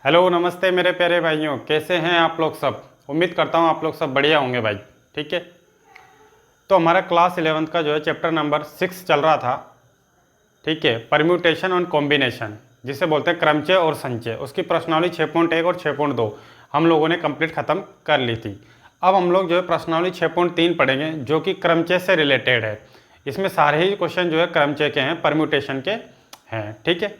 Hello नमस्ते मेरे प्यारे भाइयों, कैसे हैं आप लोग सब। उम्मीद करता हूं आप लोग सब बढ़िया होंगे भाई। ठीक है, तो हमारा क्लास 11th का जो है चैप्टर नंबर 6 चल रहा था। ठीक है, परम्यूटेशन और कॉम्बिनेशन, जिसे बोलते हैं क्रमचय और संचय। उसकी प्रश्नावली 6.1 और 6.2 हम लोगों ने कंप्लीट ख़त्म कर ली थी। अब हम लोग जो है प्रश्नावली 6.3 पढ़ेंगे, जो कि क्रमचय से रिलेटेड है। इसमें सारे ही क्वेश्चन जो है क्रमचय के हैं, परम्यूटेशन के हैं। ठीक है,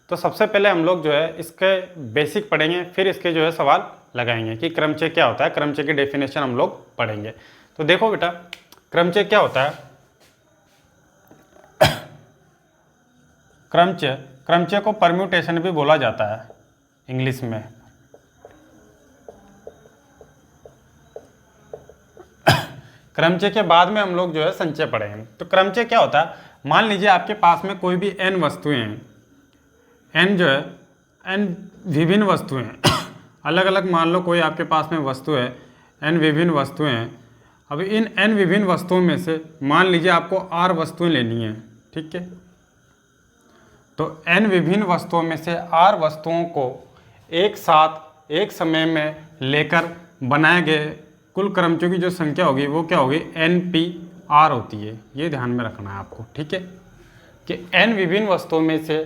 तो सबसे पहले हम लोग जो है इसके बेसिक पढ़ेंगे, फिर इसके जो है सवाल लगाएंगे कि क्रमचय क्या होता है। क्रमचय की डेफिनेशन हम लोग पढ़ेंगे। तो देखो बेटा, क्रमचय क्या होता है। क्रमचय को परम्यूटेशन भी बोला जाता है इंग्लिश में। क्रमचय के बाद में हम लोग जो है संचय पढ़ेंगे। तो क्रमचय क्या होता है, मान लीजिए आपके पास में कोई भी n वस्तुएं हैं। n जो है n विभिन्न वस्तुएं हैं अलग अलग मान लो कोई आपके पास में वस्तु है, n विभिन्न वस्तुएं हैं। अब इन n विभिन्न वस्तुओं में से मान लीजिए आपको r वस्तुएं लेनी है। ठीक है, तो n विभिन्न वस्तुओं में से r वस्तुओं को एक साथ एक समय में लेकर बनाए गए कुल क्रमचयों की जो संख्या होगी वो क्या होगी, NPR होती है। ये ध्यान में रखना है आपको। ठीक है, कि n विभिन्न वस्तुओं में से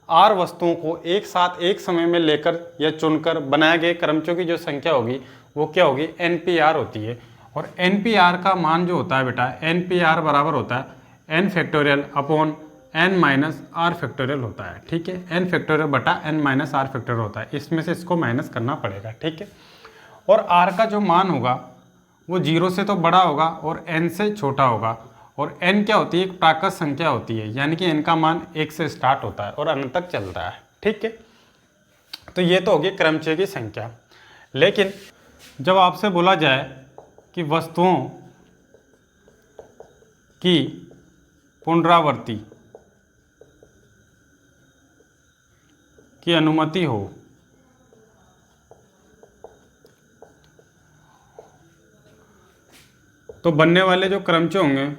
r वस्तुओं को एक साथ एक समय में लेकर या चुनकर बनाए गए क्रमचयों की जो संख्या होगी वो क्या होगी, NPR होती है। और NPR का मान जो होता है बेटा, NPR बराबर होता है n factorial upon n minus R factorial होता है। ठीक है, n फैक्टोरियल बटा n माइनस आर फैक्टोरियल होता है। इसमें से इसको माइनस करना पड़ेगा। ठीक है, और r का जो मान होगा वो 0 से तो बड़ा होगा और n से छोटा होगा। और n क्या होती है, एक प्राकृत संख्या होती है, यानी कि n का मान 1 से स्टार्ट होता है और अनंत तक चलता है। ठीक है, तो ये तो होगी क्रमचय की संख्या। लेकिन जब आपसे बोला जाए कि वस्तुओं की पुनरावृत्ति की अनुमति हो, तो बनने वाले जो क्रमचय होंगे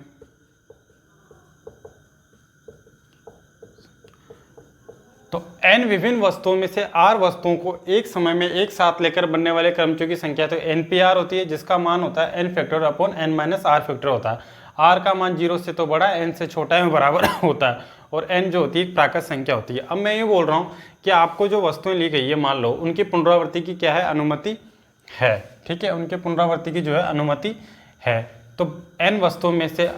तो n विभिन्न वस्तुओं में से r वस्तुओं को एक समय में एक साथ लेकर बनने वाले क्रमचयों की संख्या तो NPR होती है, जिसका मान होता है n factor upon n minus R factor होता है। r का मान 0 से तो बड़ा, n से छोटा में बराबर होता है, और n जो होती है एक प्राकृत संख्या होती है। अब मैं ये बोल रहा हूँ कि आपको जो वस्तुएं ली गई है, मान लो उनकी पुनरावृत्ति की क्या है, अनुमति है। ठीक है, उनके पुनरावृत्ति की जो है अनुमति है। तो n वस्तुओं में से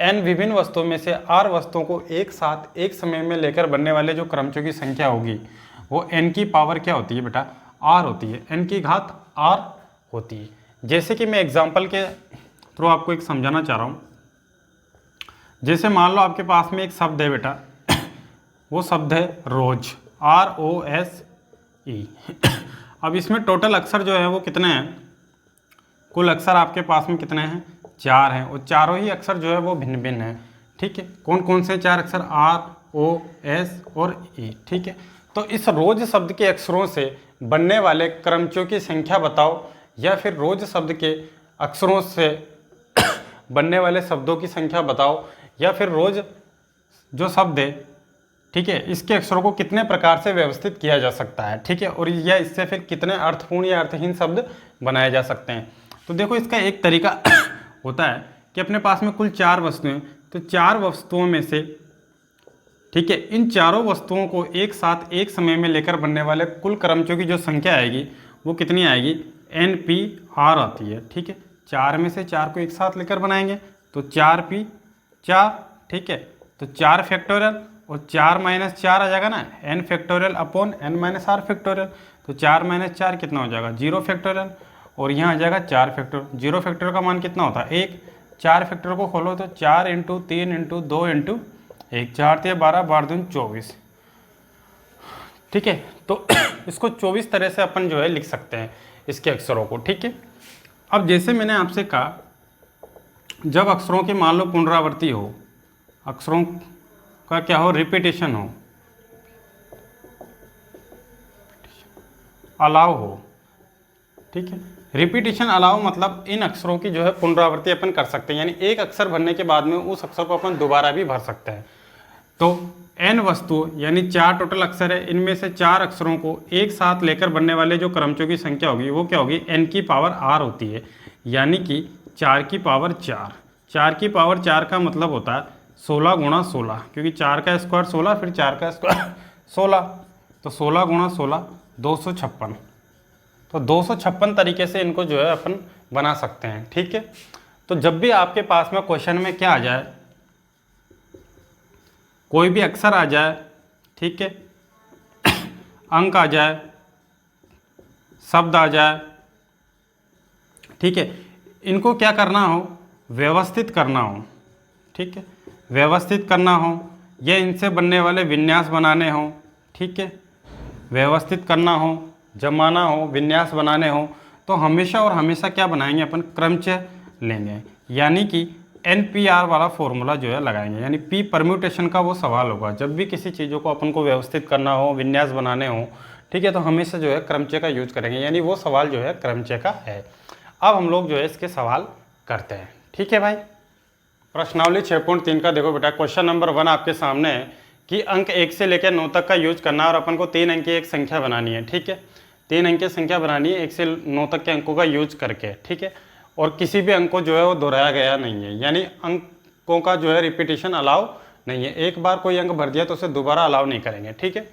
n विभिन्न वस्तुओं में से r वस्तुओं को एक साथ एक समय में लेकर बनने वाले जो क्रमचयों की संख्या होगी वो n की पावर क्या होती है बेटा, r होती है, n की घात r होती है। जैसे कि मैं एग्जांपल के थ्रू आपको एक समझाना चाह रहा हूँ। जैसे मान लो आपके पास में एक शब्द है बेटा, वो शब्द है रोज, ROSE। अब इसमें टोटल अक्षर जो है वो कितने हैं, कुल अक्षर आपके पास में कितने हैं, 4 हैं, और चारों ही अक्षर जो है वो भिन्न भिन्न हैं। ठीक है, कौन कौन से 4 अक्षर, ROS और E। ठीक है, तो इस रोज शब्द के अक्षरों से बनने वाले क्रमचयों की संख्या बताओ, या फिर रोज शब्द के अक्षरों से बनने वाले शब्दों की संख्या बताओ, या फिर रोज जो शब्द है, ठीक है, इसके अक्षरों को कितने प्रकार से व्यवस्थित किया जा सकता है। ठीक है, और या इससे फिर कितने अर्थपूर्ण या अर्थहीन शब्द बनाए जा सकते हैं। तो देखो, इसका एक तरीका होता है कि अपने पास में कुल 4 वस्तुएं, तो 4 वस्तुओं में से, ठीक है, इन चारों वस्तुओं को एक साथ एक समय में लेकर बनने वाले कुल क्रमचयों की जो संख्या आएगी वो कितनी आएगी, NPR आती है। ठीक है, 4 में से 4 को एक साथ लेकर बनाएंगे तो 4P4। ठीक है, तो 4 फैक्टोरियल और 4 माइनस 4 आ जाएगा ना, n factorial upon n minus R factorial. तो 4 माइनस 4 कितना हो जाएगा, 0 फैक्टोरियल, और यहाँ आ जाएगा 4 फैक्टोरियल। 0 फैक्टोरियल का मान कितना होता है, 1। 4 फैक्टोरियल को खोलो तो 4 × 3 × 2 × 1, 4 × 12, 12 दूनी 24। ठीक है, तो इसको 24 तरह से अपन जो है लिख सकते हैं इसके अक्षरों को। ठीक है, अब जैसे मैंने आपसे कहा, जब अक्षरों की मान लो पुनरावृत्ति हो, अक्षरों का क्या हो, रिपीटेशन हो, अलाउ हो। ठीक है, रिपीटेशन अलाउ मतलब इन अक्षरों की जो है पुनरावृत्ति अपन कर सकते हैं, यानी एक अक्षर भरने के बाद में उस अक्षर को अपन दोबारा भी भर सकते हैं। तो n वस्तु यानी 4 टोटल अक्षर है, इनमें से 4 अक्षरों को एक साथ लेकर बनने वाले जो क्रमचों की संख्या होगी वो क्या होगी, n की पावर r होती है, यानी कि 4 की पावर 4। 4 की पावर 4 का मतलब होता है 16 गुणा 16, क्योंकि 4 का स्क्वायर 16 फिर 4 का स्क्वायर 16, तो 16 गुणा 16 256। तो 256 तरीके से इनको जो है अपन बना सकते हैं। ठीक है, तो जब भी आपके पास में क्वेश्चन में क्या आ जाए, कोई भी अक्षर आ जाए, ठीक है, अंक आ जाए, शब्द आ जाए, ठीक है, इनको क्या करना हो, व्यवस्थित करना हो। ठीक है, व्यवस्थित करना हो या इनसे बनने वाले विन्यास बनाने हो। ठीक है, व्यवस्थित करना हो, जमाना हो, विन्यास बनाने हो, तो हमेशा और हमेशा क्या बनाएंगे अपन, क्रमचय लेंगे, यानी कि NPR वाला फॉर्मूला जो है लगाएंगे, यानी P परम्यूटेशन का वो सवाल होगा। जब भी किसी चीज़ों को अपन को व्यवस्थित करना हो, विन्यास बनाने हो, ठीक है, तो हमेशा जो है क्रमचय का यूज करेंगे, यानी वो सवाल जो है क्रमचय का है। अब हम लोग जो है इसके सवाल करते हैं। ठीक है भाई, प्रश्नावली 6.3 का देखो बेटा, क्वेश्चन नंबर 1 आपके सामने है कि अंक 1 से लेकर 9 तक का यूज करना और अपन को 3 अंक की एक संख्या बनानी है। ठीक है, 3 अंक की संख्या बनानी है 1 से 9 तक के अंकों का यूज करके। ठीक है, और किसी भी अंक को जो है वो दोहराया गया नहीं है, यानी अंकों का जो है रिपीटेशन अलाउ नहीं है। एक बार कोई अंक भर दिया तो उसे दोबारा अलाउ नहीं करेंगे। ठीक है,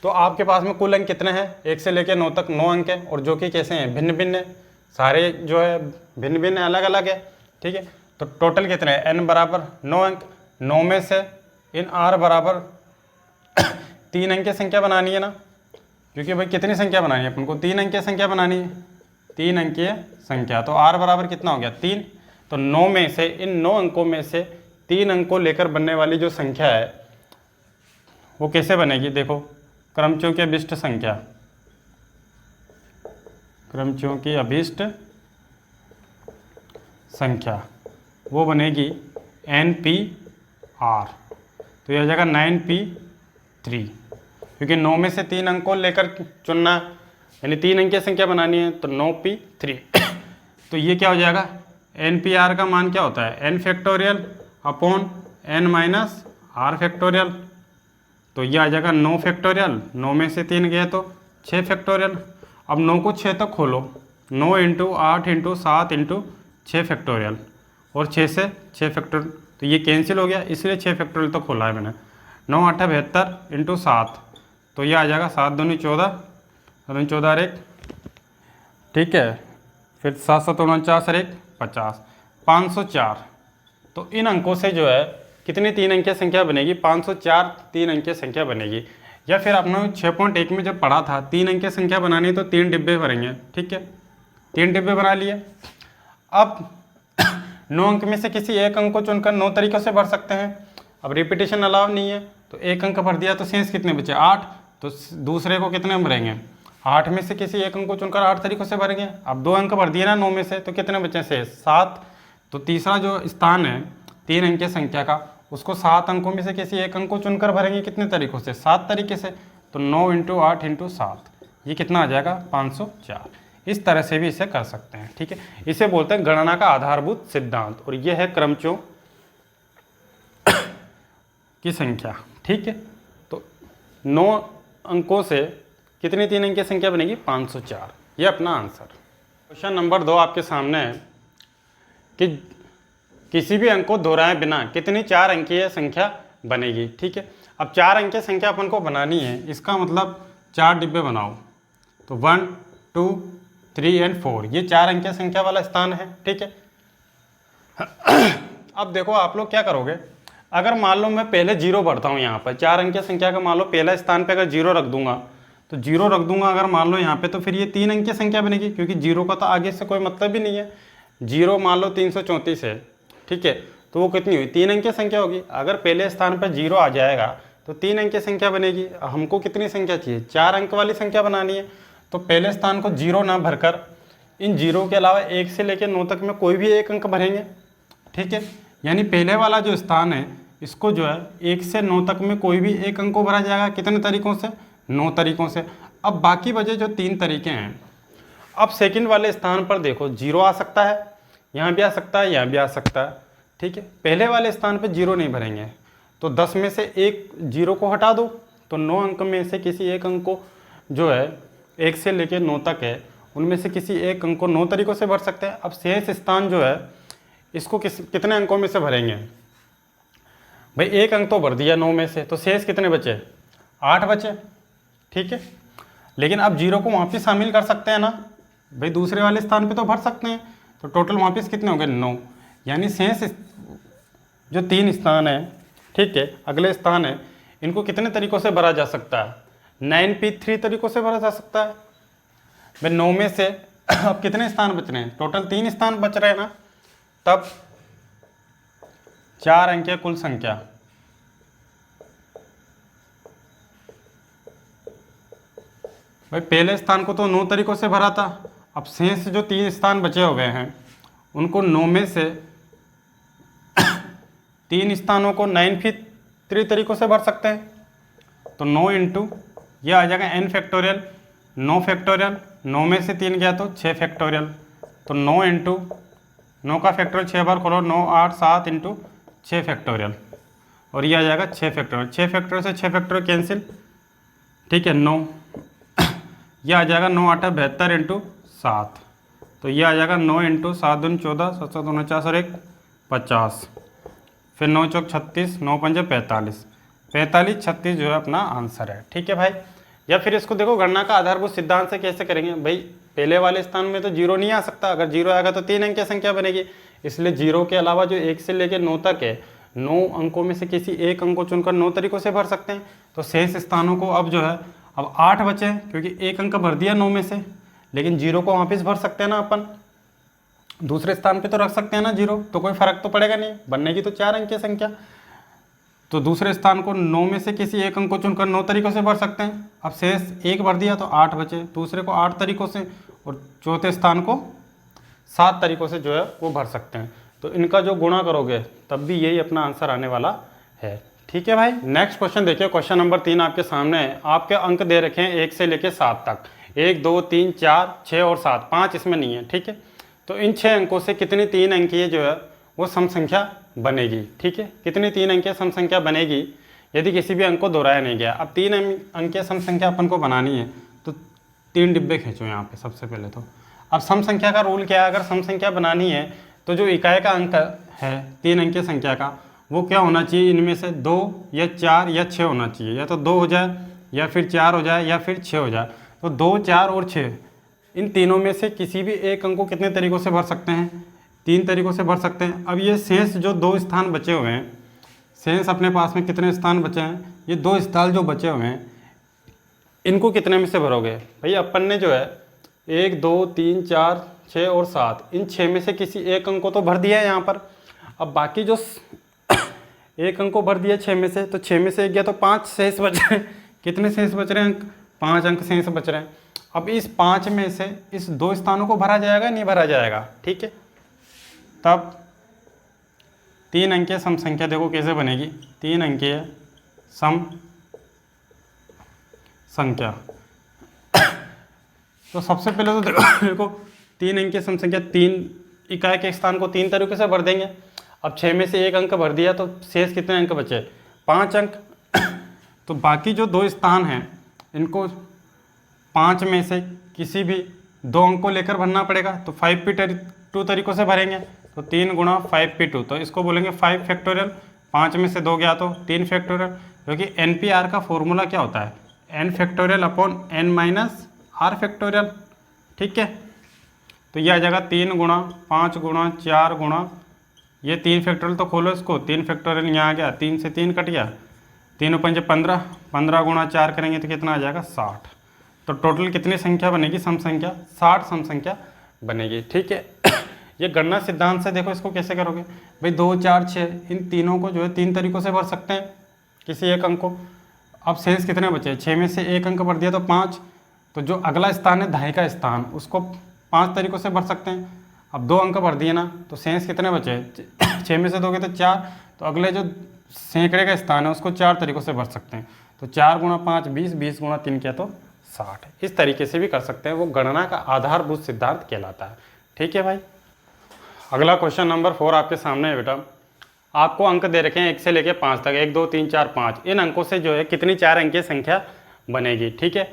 तो आपके पास में कुल अंक कितने हैं, 1 से लेकर 9 तक 9 अंक हैं, और जो कि कैसे हैं, भिन्न भिन्न है, सारे जो है भिन्न भिन्न अलग अलग है। ठीक है, तो टोटल कितने हैं, n बराबर 9 अंक, 9 में से इन r बराबर 3 अंक की संख्या बनानी है ना, क्योंकि भाई कितनी संख्या बनानी है अपन को, 3 अंक की संख्या बनानी है, 3 अंकीय संख्या। तो r बराबर कितना हो गया, 3। तो 9 में से, इन 9 अंकों में से 3 अंक को लेकर बनने वाली जो संख्या है वो कैसे बनेगी, देखो, क्रमचयों की अभिष्ट संख्या, क्रमचयों की अभिष्ट संख्या वो बनेगी NPR। तो यह हो जाएगा 9P3, क्योंकि 9 में से 3 अंक को लेकर चुनना, यानी 3 अंक की संख्या बनानी है, तो 9P3। तो ये क्या हो जाएगा, NPR का मान क्या होता है, n factorial upon n minus r factorial. तो ये आ जाएगा 9 फैक्टोरियल, 9 में से 3 गए तो 6 फैक्टोरियल। अब 9 को 6 तक खोलो, 9 इंटू 8 इंटू 7 इंटू 6 फैक्टोरियल, और 6 से 6 फैक्टोरियल, तो ये कैंसिल हो गया, इसलिए 6 फैक्टोरियल तो खोला है मैंने। 9 8 72 इंटू 7, तो ये आ जाएगा 7 दूनी 14, 7 14 1, ठीक है, फिर 7 7 49 और 1 50, 504। तो इन अंकों से जो है कितनी 3 अंकीय संख्या बनेगी, 504 3 अंकीय संख्या बनेगी। या फिर आपने 6.1 में जब पढ़ा था 3 अंकीय संख्या बनानी है तो 3 डिब्बे भरेंगे। ठीक है, 3 डिब्बे बना लिए। अब 9 अंक में से किसी एक अंक को चुनकर 9 तरीक़ों से भर सकते हैं। अब रिपीटेशन अलाउ नहीं है, तो एक अंक भर दिया तो शेष कितने बचे, 8। तो दूसरे को कितने भरेंगे, 8 में से किसी एक अंक को चुनकर 8 तरीक़ों से भरेंगे। अब 2 अंक भर दिए ना 9 में से, तो कितने बचे शेष, 7। तो तीसरा जो स्थान है 3 अंकीय संख्या का, उसको 7 अंकों में से किसी एक अंक को चुनकर भरेंगे, कितने तरीक़ों से, 7 तरीके से। तो 9 इंटू 8 इंटू 7, ये कितना आ जाएगा, 504। इस तरह से भी इसे कर सकते हैं। ठीक है, इसे बोलते हैं गणना का आधारभूत सिद्धांत, और यह है क्रमचयों की संख्या। ठीक है, तो 9 अंकों से कितनी 3 अंकीय संख्या बनेगी, 504। ये अपना आंसर। क्वेश्चन नंबर 2 आपके सामने है कि किसी भी अंक को दोहराए बिना कितनी 4 अंकीय संख्या बनेगी। ठीक है, अब 4 अंकीय संख्या अपन को बनानी है, इसका मतलब 4 डिब्बे बनाओ। तो 1 2 3 और 4, ये 4 अंकीय संख्या वाला स्थान है। ठीक है, अब देखो आप लोग क्या करोगे, अगर मान लो मैं पहले 0 भरता हूँ यहाँ पर, 4 अंकीय संख्या का मान लो पहला स्थान पे अगर 0 रख दूंगा, तो 0 रख दूंगा अगर मान लो यहाँ पे, तो फिर ये 3 अंकीय संख्या बनेगी, क्योंकि 0 का तो आगे से कोई मतलब ही नहीं है। 0 मान लो 334 है, ठीक है, तो वो कितनी हुई, 3 अंकीय संख्या होगी। अगर पहले स्थान पर 0 आ जाएगा तो 3 अंकीय संख्या बनेगी। हमको कितनी संख्या चाहिए, 4 अंक वाली संख्या बनानी है। तो पहले स्थान को 0 ना भरकर इन 0 के अलावा 1 से लेकर 9 तक में कोई भी एक अंक भरेंगे। ठीक है, यानी पहले वाला जो स्थान है इसको जो है 1 से 9 तक में कोई भी एक अंक को भरा जाएगा, कितने तरीक़ों से, 9 तरीक़ों से। अब बाकी बचे जो 3 तरीके हैं, अब सेकंड वाले स्थान पर देखो 0 आ सकता है, यहाँ भी आ सकता है, यहाँ भी आ सकता है। ठीक है, पहले वाले स्थान पर 0 नहीं भरेंगे, तो 10 में से एक जीरो को हटा दो, तो 9 अंक में से किसी एक अंक को जो है 1 से लेकर 9 तक है, उनमें से किसी एक अंक को 9 तरीकों से भर सकते हैं। अब शेष स्थान जो है इसको कितने अंकों में से भरेंगे? भाई एक अंक तो भर दिया 9 में से, तो शेष कितने बचे? 8 बचे, ठीक है। लेकिन अब जीरो को वापस शामिल कर सकते हैं ना भाई, दूसरे वाले स्थान पे तो भर सकते हैं। तो टोटल वापस कितने हो गए? 9। यानी शेष जो 3 स्थान है, ठीक है, अगले स्थान है, इनको कितने तरीकों से भरा जा सकता है? 9p3 तरीकों से भरा जा सकता है। भाई 9 में से अब कितने स्थान बच रहे हैं? टोटल 3 स्थान बच रहे हैं ना। तब 4 अंकीय कुल संख्या, भाई पहले स्थान को तो 9 तरीकों से भरा था, अब शेष जो 3 स्थान बचे हो गए हैं उनको 9 में से 3 स्थानों को 9p3 तरीकों से भर सकते हैं। तो 9 इंटू ये आ जाएगा n फैक्टोरियल, 9 फैक्टोरियल, 9 में से 3 गया तो 6 फैक्टोरियल। तो 9 इंटू 9 का फैक्टोरियल 6 बार खोलो, 9 8 7 इंटू 6 फैक्टोरियल, और ये आ जाएगा 6 फैक्टोरियल। 6 फैक्टोरियल से 6 फैक्टोरियल कैंसिल, ठीक है, 9, ये आ जाएगा 9 8 72 इंटू 7, तो ये आ जाएगा 9 इंटू 7 दूनी 14, 7 7 49 और 1 50, फिर 9 चौक 36, 9 पंजे 45, 45 36 जो है अपना आंसर है, ठीक है भाई। या फिर इसको देखो गणना का आधारभूत सिद्धांत से कैसे करेंगे? भाई पहले वाले स्थान में तो जीरो नहीं आ सकता, अगर जीरो आएगा तो 3 अंकीय संख्या बनेगी, इसलिए जीरो के अलावा जो 1 से लेकर 9 तक है, 9 अंकों में से किसी एक अंक को चुनकर 9 तरीकों से भर सकते हैं। तो शेष स्थानों को अब जो है अब 8 बचे, क्योंकि एक अंक भर दिया 9 में से, लेकिन जीरो को वापस भर सकते हैं ना अपन, दूसरे स्थान पे तो रख सकते हैं ना जीरो, तो कोई फर्क तो पड़ेगा नहीं, बनेगी तो 4 अंकीय संख्या। तो दूसरे स्थान को 9 में से किसी एक अंक को चुनकर 9 तरीकों से भर सकते हैं। अब शेष एक भर दिया तो 8 बचे, दूसरे को 8 तरीकों से, और चौथे स्थान को 7 तरीकों से जो है वो भर सकते हैं। तो इनका जो गुणा करोगे तब भी यही अपना आंसर आने वाला है, ठीक है भाई। नेक्स्ट क्वेश्चन देखिए, क्वेश्चन नंबर 3 आपके सामने है। आपके अंक दे रखे हैं 1 से लेकर 7 तक, 1 2 3 4 6 और 7, 5 इसमें नहीं है, ठीक है। तो इन 6 अंकों से कितनी 3 अंकीय जो है वो सम संख्या बनेगी, ठीक है। कितनी 3 अंकीय सम संख्या बनेगी यदि किसी भी अंक को दोहराया नहीं गया? अब 3 अंकीय सम संख्या अपन को बनानी है, तो 3 डिब्बे खींचो यहाँ पे सबसे पहले तो। अब सम संख्या का रूल क्या है? अगर सम संख्या बनानी है तो जो इकाई का अंक है 3 अंकीय संख्या का, वो क्या होना चाहिए? इनमें से 2 या 4 या 6 होना चाहिए, या तो 2 हो जाए या फिर 4 हो जाए या फिर 6 हो जाए। तो 2 4 और 6 इन तीनों में से किसी भी एक अंक को कितने तरीकों से भर सकते हैं? 3 तरीकों से भर सकते हैं। अब ये शेष जो 2 स्थान बचे हुए हैं, शेष अपने पास में कितने स्थान बचे हैं? ये 2 स्थान जो बचे हुए हैं, इनको कितने में से भरोगे? भाई अपन ने जो है 1 2 3 4 6 और 7, इन 6 में से किसी एक अंक को तो भर दिया है यहाँ पर। अब बाकी जो एक अंक को भर दिया 6 में से, तो 6 में से एक गया तो 5 शेष बच रहे हैं। कितने शेष बच रहे हैं अंक? 5 अंक शेष बच रहे हैं। अब इस 5 में से इस 2 स्थानों को भरा जाएगा नहीं भरा जाएगा, ठीक है। तब 3 अंकीय सम संख्या देखो कैसे बनेगी। 3 अंकीय सम संख्या तो सबसे पहले तो देखो 3 अंकीय सम संख्या 3 इकाई के स्थान को 3 तरीके से भर देंगे। अब 6 में से एक अंक भर दिया तो शेष कितने अंक बचे? 5 अंक। तो बाकी जो 2 स्थान हैं इनको 5 में से किसी भी 2 अंक को लेकर भरना पड़ेगा। तो 5p2 तरीकों से भरेंगे, तो 3 गुणा 5p2, तो इसको बोलेंगे 5 फैक्टोरियल। 5 में से 2 गया तो 3 फैक्टोरियल, क्योंकि NPR का फॉर्मूला क्या होता है? n factorial upon n minus r factorial, ठीक है। तो ये आ जाएगा 3 गुणा 5 गुणा 4 गुणा, ये 3 फैक्टोरियल तो खोलो इसको, 3 फैक्टोरियल यहाँ आ गया, 3 से 3 कट गया, 3 पंजे 15, 15 गुणा 4 करेंगे तो कितना आ जाएगा? 60। तो टोटल कितनी संख्या बनेगी? सम संख्या 60 सम संख्या बनेगी, ठीक है। ये गणना सिद्धांत से देखो इसको कैसे करोगे? भाई 2 4 6 इन तीनों को जो है 3 तरीकों से भर सकते हैं किसी एक अंक को। अब शेष कितने बचे? 6 में से एक अंक भर दिया तो 5, तो जो अगला स्थान है दहाई का स्थान, उसको 5 तरीकों से भर सकते हैं। अब 2 अंक भर दिए ना, तो शेष कितने बचे? 6 में से 2 गए तो 4, तो अगले जो सैकड़े का स्थान है उसको 4 तरीकों से भर सकते हैं। तो 4 गुणा 5 20, 20 गुणा 3 क्या तो 60। इस तरीके से भी कर सकते हैं, वो गणना का आधारभूत सिद्धांत कहलाता है, ठीक है भाई। अगला क्वेश्चन नंबर 4 आपके सामने है बेटा। आपको अंक दे रखे हैं 1 से लेके 5 तक, 1 2 3 4 5, इन अंकों से जो है कितनी 4 अंकीय संख्या बनेगी। ठीक है,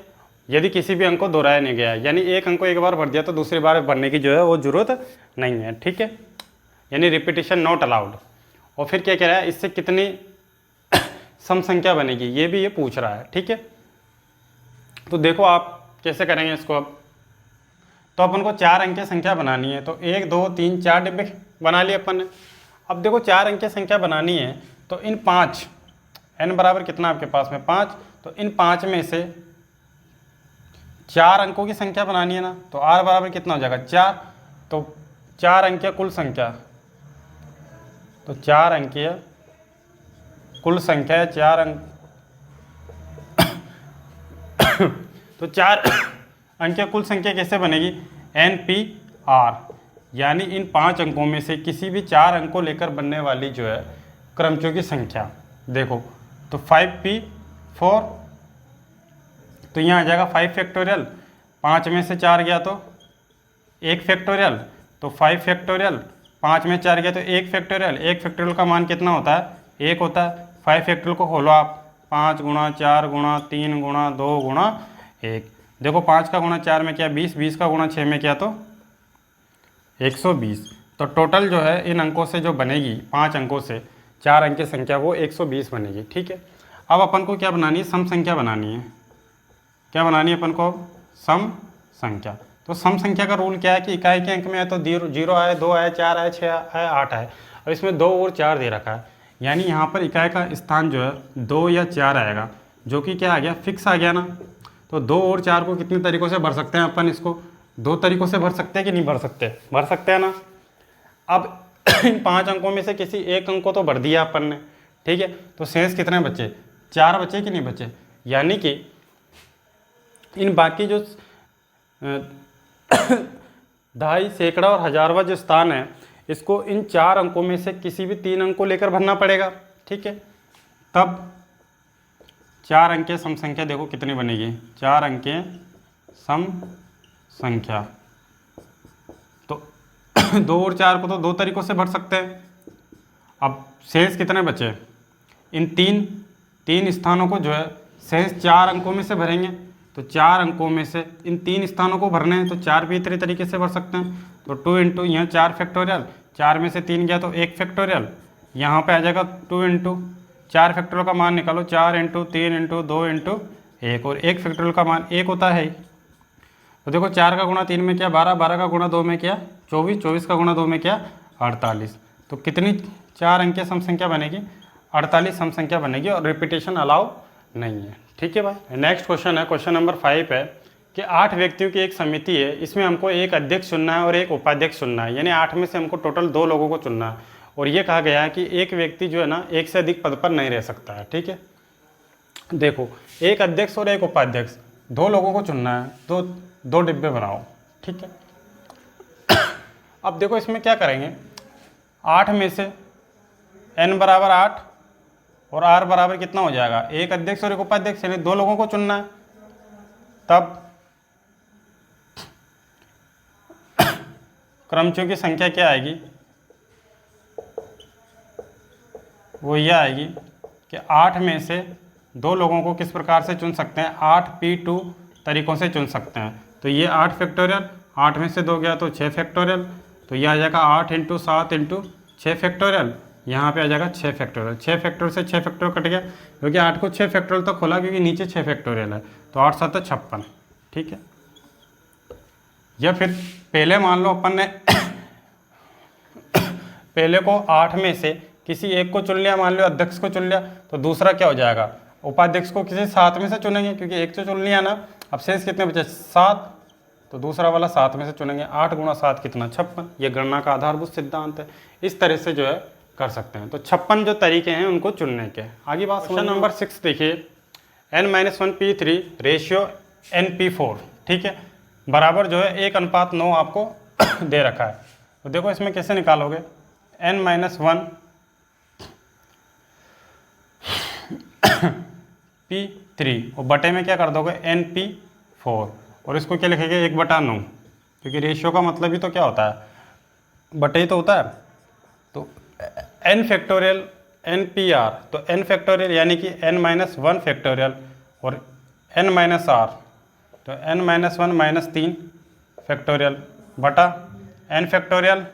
यदि किसी भी अंक को दोहराया नहीं गया, यानी एक अंक को एक बार भर दिया तो दूसरी बार भरने की जो है वो जरूरत नहीं है। ठीक है, यानी रिपीटिशन नॉट अलाउड। और फिर क्या कह रहा है, इससे कितनी सम संख्या बनेगी, ये भी ये पूछ रहा है। ठीक है, तो देखो आप कैसे करेंगे इसको। अब तो अपन को 4 अंकीय संख्या बनानी है, तो 1 2 3 4 डिब्बे बना लिए अपन ने। अब देखो 4 अंकीय संख्या बनानी है तो इन 5, n बराबर कितना आपके पास में 5, तो इन 5 में से 4 अंकों की संख्या बनानी है ना, तो r बराबर कितना हो जाएगा 4, तो 4 अंकीय कुल संख्या, तो 4 अंकीय कुल संख्या है 4 अंक तो 4 अंकीय कुल संख्या कैसे बनेगी, NPR, यानी इन 5 अंकों में से किसी भी 4 अंक को लेकर बनने वाली जो है क्रमचों की संख्या। देखो तो 5P4, तो यहाँ आ जाएगा 5 फैक्टोरियल, 5 में से 4 गया तो 1 फैक्टोरियल, तो 5 फैक्टोरियल, 5 में 4 गया तो 1 फैक्टोरियल। 1 फैक्टोरियल का मान कितना होता है, 1 होता है। 5 फैक्टोरियल को खोलो आप, 5 गुणा 4 गुणा 3 गुणा 2 गुणा 1, देखो 5 का गुणा 4 में क्या 20, 20 का गुणा 6 में क्या तो 120। तो टोटल जो है इन अंकों से जो बनेगी, 5 अंकों से 4 अंक की संख्या वो 120 बनेगी। ठीक है, अब अपन को क्या बनानी है, सम संख्या बनानी है। क्या बनानी है अपन को, सम संख्या। तो सम संख्या का रूल क्या है कि इकाई के अंक में है तो 0 आए, 2 आए, 4 आए, 6 आए, 8 आए। अब इसमें 2 और 4 दे रखा है, यानी यहाँ पर इकाई का स्थान जो है 2 या 4 आएगा, जो कि क्या आ गया, फिक्स आ गया ना। तो 2 और 4 को कितने तरीक़ों से भर सकते हैं अपन, इसको 2 तरीक़ों से भर सकते हैं कि नहीं भर सकते, भर सकते हैं ना। अब इन 5 अंकों में से किसी एक अंक को तो भर दिया अपन ने, ठीक है, तो शेष कितने बचे, 4 बचे कि नहीं बचे, यानी कि इन बाकी जो 2.5 सैकड़ा और हजारवा जो स्थान है, इसको इन 4 अंकों में से किसी भी 3 अंक को लेकर भरना पड़ेगा। ठीक है, तब 4 अंकीय सम संख्या देखो कितनी बनेगी, 4 अंकीय सम संख्या। तो 2 और 4 को तो 2 तरीक़ों से भर सकते हैं। अब शेष कितने बचे, इन 3 स्थानों को जो है शेष 4 अंकों में से भरेंगे। तो 4 अंकों में से इन 3 स्थानों को भरने हैं, तो 4 भी इतने तरीके से भर सकते हैं। तो 2 इंटू यहाँ 4 फैक्टोरियल, 4 में से 3 गया तो 1 फैक्टोरियल, यहाँ पे आ जाएगा 2 इंटू 4 फैक्टोरियल का मान निकालो, 4 इंटू 3 इंटू 2 इंटू 1, और 1 फैक्टोरियल का मान 1 होता है। तो देखो 4 का गुणा 3 में क्या 12, 12 का गुणा 2 में क्या 24, 24 का गुणा 2 में क्या 48। तो कितनी 4 अंकीय सम संख्या बनेगी, 48 सम संख्या बनेगी, और रिपीटेशन अलाउ नहीं है। ठीक है भाई, नेक्स्ट क्वेश्चन है, क्वेश्चन नंबर 5 है कि 8 व्यक्तियों की एक समिति है, इसमें हमको एक अध्यक्ष चुनना है और एक उपाध्यक्ष चुनना है, यानी 8 में से हमको टोटल 2 लोगों को चुनना है। और ये कहा गया है कि एक व्यक्ति जो है ना 1 से अधिक पद पर नहीं रह सकता है। ठीक है, देखो एक अध्यक्ष और एक उपाध्यक्ष, 2 लोगों को चुनना है, तो 2 डिब्बे बनाओ। ठीक है, अब देखो इसमें क्या करेंगे, 8 में से n बराबर 8 और r बराबर कितना हो जाएगा, एक अध्यक्ष और एक उपाध्यक्ष, यानी 2 लोगों को चुनना है। तब क्रमचों की संख्या क्या आएगी, वो यह आएगी कि 8 में से 2 लोगों को किस प्रकार से चुन सकते हैं, 8P2 तरीक़ों से चुन सकते हैं। तो ये 8 फैक्टोरियल, 8 में से 2 गया तो 6 फैक्टोरियल, तो ये आ जाएगा 8 इंटू 7 इंटू 6 फैक्टोरियल, यहाँ पे आ जाएगा 6 फैक्टोरियल। 6 फैक्टोरियल से 6 फैक्टोरियल कट गया, क्योंकि 8 को 6 फैक्टोरियल तक खोला क्योंकि नीचे 6 फैक्टोरियल है, तो 8 7 56। ठीक है, या फिर पहले मान लो अपन ने पहले को 8 में से किसी एक को चुन लिया, मान लो अध्यक्ष को चुन लिया, तो दूसरा क्या हो जाएगा, उपाध्यक्ष को किसी 7 में से चुनेंगे, क्योंकि एक तो चुन लिया ना। अब शेष कितने बचे, 7, तो दूसरा वाला 7 में से चुनेंगे। 8 गुणा 7 कितना 56, ये गणना का आधारभूत सिद्धांत है। इस तरह से जो है कर सकते हैं। तो 56 जो तरीके हैं उनको चुनने के। आगे बात, क्वेश्चन नंबर 6 देखिए, n-1p3 रेशियो np4, ठीक है, बराबर जो है 1:9 आपको दे रखा है। तो देखो इसमें कैसे निकालोगे, n-1 p3 और बटे में क्या कर दोगे np4, और इसको क्या लिखेंगे 1/9, क्योंकि रेशियो का मतलब ही तो क्या होता है, बटे ही तो होता है। तो n factorial N P R, तो n फैक्टोरियल यानी कि n माइनस वन फैक्टोरियल और n माइनस आर, तो n minus one minus 3 factorial बटा n factorial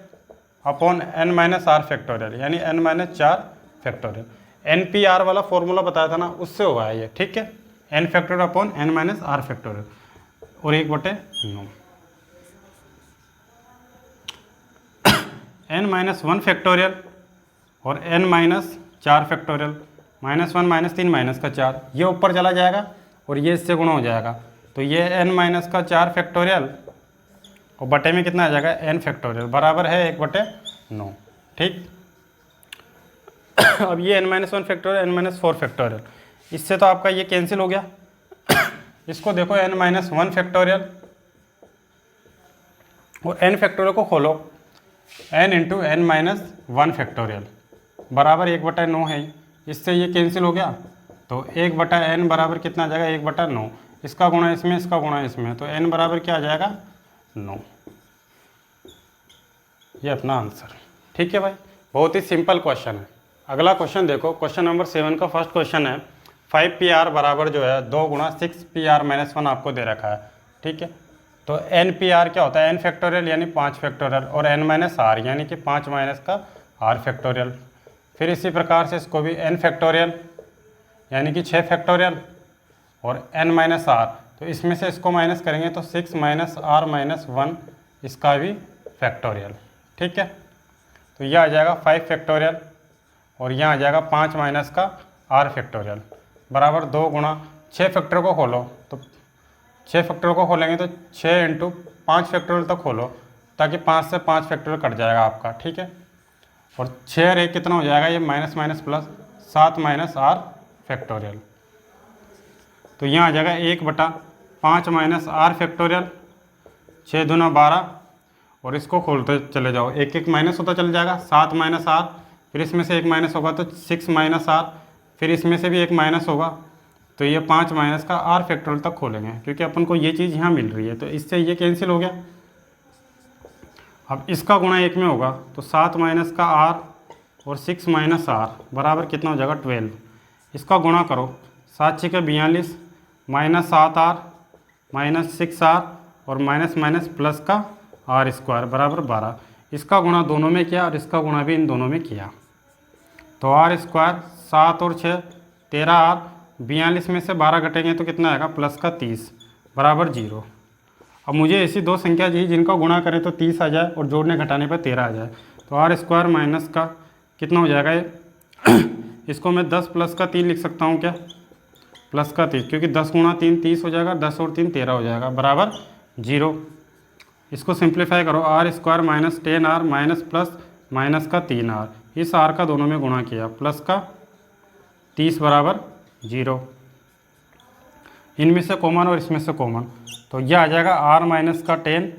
upon n minus R factorial यानी n minus 4 factorial. N P R वाला formula बताया था ना, उससे हुआ है ये, ठीक है। n factorial upon n minus R factorial और 1/9 n माइनस वन फैक्टोरियल और n माइनस 4 फैक्टोरियल, -1 -3 माइनस का 4, ये ऊपर चला जाएगा और ये इससे गुणा हो जाएगा, तो ये n माइनस का 4 फैक्टोरियल और बटे में कितना आ जाएगा n फैक्टोरियल बराबर है 1/9, ठीक। अब ये n minus one factorial n minus 4 factorial, इससे तो आपका ये कैंसिल हो गया। इसको देखो n माइनस वन फैक्टोरियल और n फैक्टोरियल को खोलो, n into n minus one factorial बराबर 1/9 है, इससे ये कैंसिल हो गया, तो 1/n बराबर कितना आ जाएगा 1/9, इसका गुणा इसमें, इसका गुणा इसमें, तो n बराबर क्या आ जाएगा 9। ये अपना आंसर, ठीक है भाई, बहुत ही सिंपल क्वेश्चन है। अगला क्वेश्चन देखो, क्वेश्चन नंबर 7 का फर्स्ट क्वेश्चन है 5pr बराबर जो है 2 गुणा 6pr माइनस 1 आपको दे रखा है, ठीक है। तो npr क्या होता है, n फैक्टोरियल यानी 5 फैक्टोरियल और n माइनस आर यानी कि 5 माइनस का r फैक्टोरियल। फिर इसी प्रकार से इसको भी n फैक्टोरियल यानी कि 6 फैक्टोरियल और n माइनस आर, तो इसमें से इसको माइनस करेंगे तो 6 माइनस r माइनस 1 इसका भी फैक्टोरियल, ठीक है। तो यह आ जाएगा 5 फैक्टोरियल और यहाँ आ जाएगा 5 माइनस का r फैक्टोरियल बराबर 2 गुणा 6 फैक्टोरियल को खोलो, तो 6 फैक्टोरियल को खोलेंगे तो 6 इंटू 5 फैक्टोरियल तक खोलो, ताकि 5 से 5 फैक्टोरियल कट जाएगा आपका, ठीक है। और 6 रे कितना हो जाएगा, ये minus minus plus 7 minus r factorial, तो यहाँ आ जाएगा 1/5 माइनस r फैक्टोरियल, 6 दूना 12 और इसको खोलते चले जाओ, एक एक माइनस होता चल जाएगा, 7 माइनस r, फिर इसमें से एक माइनस होगा तो 6 माइनस r, फिर इसमें से भी एक माइनस होगा, तो ये 5 माइनस का r फैक्टोरियल तक खोलेंगे, क्योंकि अपन को ये चीज़ यहाँ मिल रही है, तो इससे ये कैंसिल हो गया। अब इसका गुणा एक में होगा, तो 7 माइनस का r और 6 माइनस r बराबर कितना हो जाएगा 12, इसका गुणा करो, 7 6 42 माइनस 7r माइनस 6r और माइनस माइनस प्लस का r स्क्वायर बराबर 12, इसका गुणा दोनों में किया और इसका गुणा भी इन दोनों में किया, तो r स्क्वायर 7 और 6 13r, 42 में से 12 घटेंगे तो कितना आएगा प्लस का 30 बराबर 0। अब मुझे ऐसी दो संख्या चाहिए जिनका गुणा करें तो 30 आ जाए और जोड़ने घटाने पर 13 आ जाए, तो r स्क्वायर माइनस का कितना हो जाएगा ये इसको मैं 10 प्लस का 3 लिख सकता हूँ क्या, प्लस का 30, क्योंकि 10 गुणा 3 30 हो जाएगा, 10 और 3 13 हो जाएगा बराबर 0। इसको सिंप्लीफाई करो, r square minus 10r minus plus minus का 3r, इस r का दोनों में गुणा किया, प्लस का 30 बराबर 0, इनमें से कॉमन और इसमें से कॉमन, तो यह आ जाएगा r माइनस का 10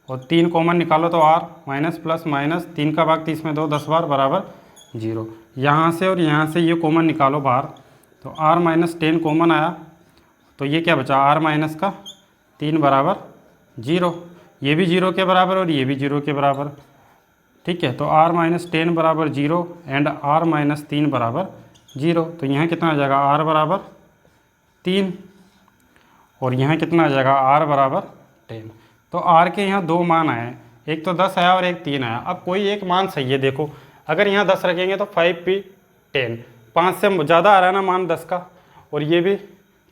और 3 कॉमन निकालो तो r माइनस प्लस माइनस 3 का भाग 30 में 2 10 बार बराबर 0, यहाँ से और यहाँ से ये कॉमन निकालो बाहर, तो r माइनस 10 कॉमन आया, तो ये क्या बचा r माइनस का 3 बराबर 0, ये भी 0 के बराबर और ये भी 0 के बराबर, ठीक है। तो r माइनस 10 बराबर 0 एंड r माइनस 3 बराबर 0, तो यहाँ कितना आ जाएगा r बराबर 3 और यहाँ कितना आ जाएगा r बराबर 10। तो r के यहाँ दो मान आए, एक तो 10 आया और एक 3 आया। अब कोई एक मान सही है, देखो अगर यहाँ 10 रखेंगे तो 5p 10, 5 से ज़्यादा आ रहा है ना मान 10 का, और ये भी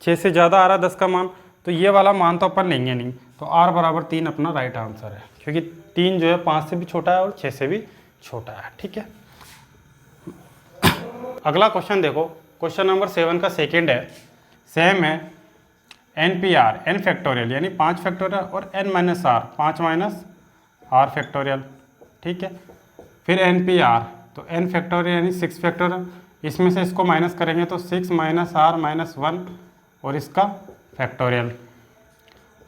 6 से ज़्यादा आ रहा है 10 का मान, तो ये वाला मान तो अपन लेंगे नहीं, तो r बराबर 3 अपना राइट आंसर है, क्योंकि 3 जो है 5 से भी छोटा है और 6 से भी छोटा है, ठीक है। अगला क्वेश्चन देखो, क्वेश्चन नंबर 7 का सेकेंड है, सेम है npr n फैक्टोरियल यानी 5 फैक्टोरियल और n minus r 5 minus r factorial, ठीक है। फिर npr तो n फैक्टोरियल यानी 6 फैक्टोरियल, इसमें से इसको माइनस करेंगे तो 6 माइनस r माइनस 1 और इसका फैक्टोरियल,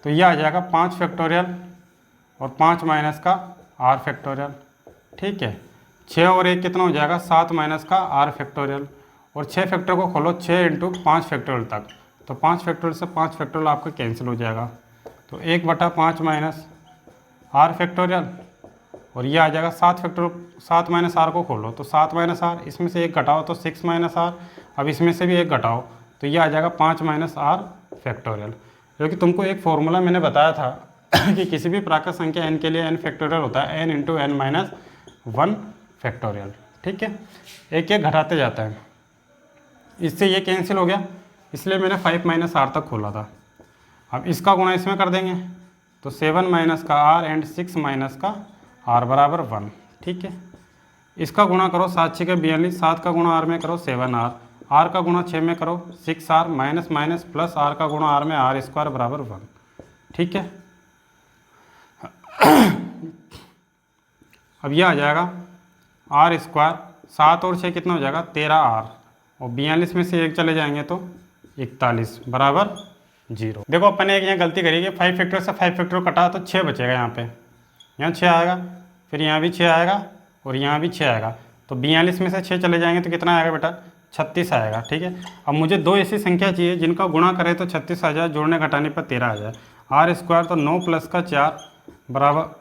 तो यह आ जाएगा 5 फैक्टोरियल और 5 माइनस का r फैक्टोरियल, ठीक है। 6 और 1 कितना हो जाएगा 7 माइनस का r फैक्टोरियल, और 6 फैक्टोरियल को खोलो 6 इंटू 5 फैक्टोरियल तक, तो 5 फैक्टोरियल से 5 फैक्टोरियल आपका कैंसिल हो जाएगा, तो 1/5 माइनस r फैक्टोरियल और ये आ जाएगा 7 फैक्टर, 7 माइनस आर को खोलो तो 7 माइनस आर, इसमें से एक घटाओ तो 6 माइनस आर, अब इसमें से भी एक घटाओ तो ये आ जाएगा 5 माइनस आर फैक्टोरियल। क्योंकि तुमको एक फॉर्मूला मैंने बताया था कि किसी भी प्राकृत संख्या n के लिए n फैक्टोरियल होता है n into n minus 1 factorial. ठीक है, एक एक घटाते जाता है, इससे ये कैंसिल हो गया, इसलिए मैंने 5 माइनस आर तक खोला था। अब इसका गुणा इसमें कर देंगे तो 7 माइनस का आर एंड 6 माइनस का आर बराबर 1। ठीक है, इसका गुणा करो 7 6 के 42, 7 का गुणा आर में करो 7 आर, आर का गुणा 6 में करो 6 R, minus minus plus R का गुणा आर में आर स्क्वायर बराबर 1। ठीक है, अब यह आ जाएगा आर स्क्वायर, 7 और 6 कितना हो जाएगा 13 आर, और 42 में से एक चले जाएंगे तो 41 बराबर 0। देखो अपन ने एक यहाँ गलती करी कि 5 फैक्टर से 5 फैक्टर कटा तो 6 बचेगा, यहाँ पे यहाँ 6 आएगा, फिर यहाँ भी 6 आएगा और यहाँ भी 6 आएगा, तो 42 में से 6 चले जाएंगे तो कितना आएगा बेटा 36 आएगा। ठीक है, अब मुझे दो ऐसी संख्या चाहिए जिनका गुणा करें तो 36 आ जाए, जोड़ने घटाने पर 13 आ जाए। आर स्क्वायर तो 9 प्लस का 4 बराबर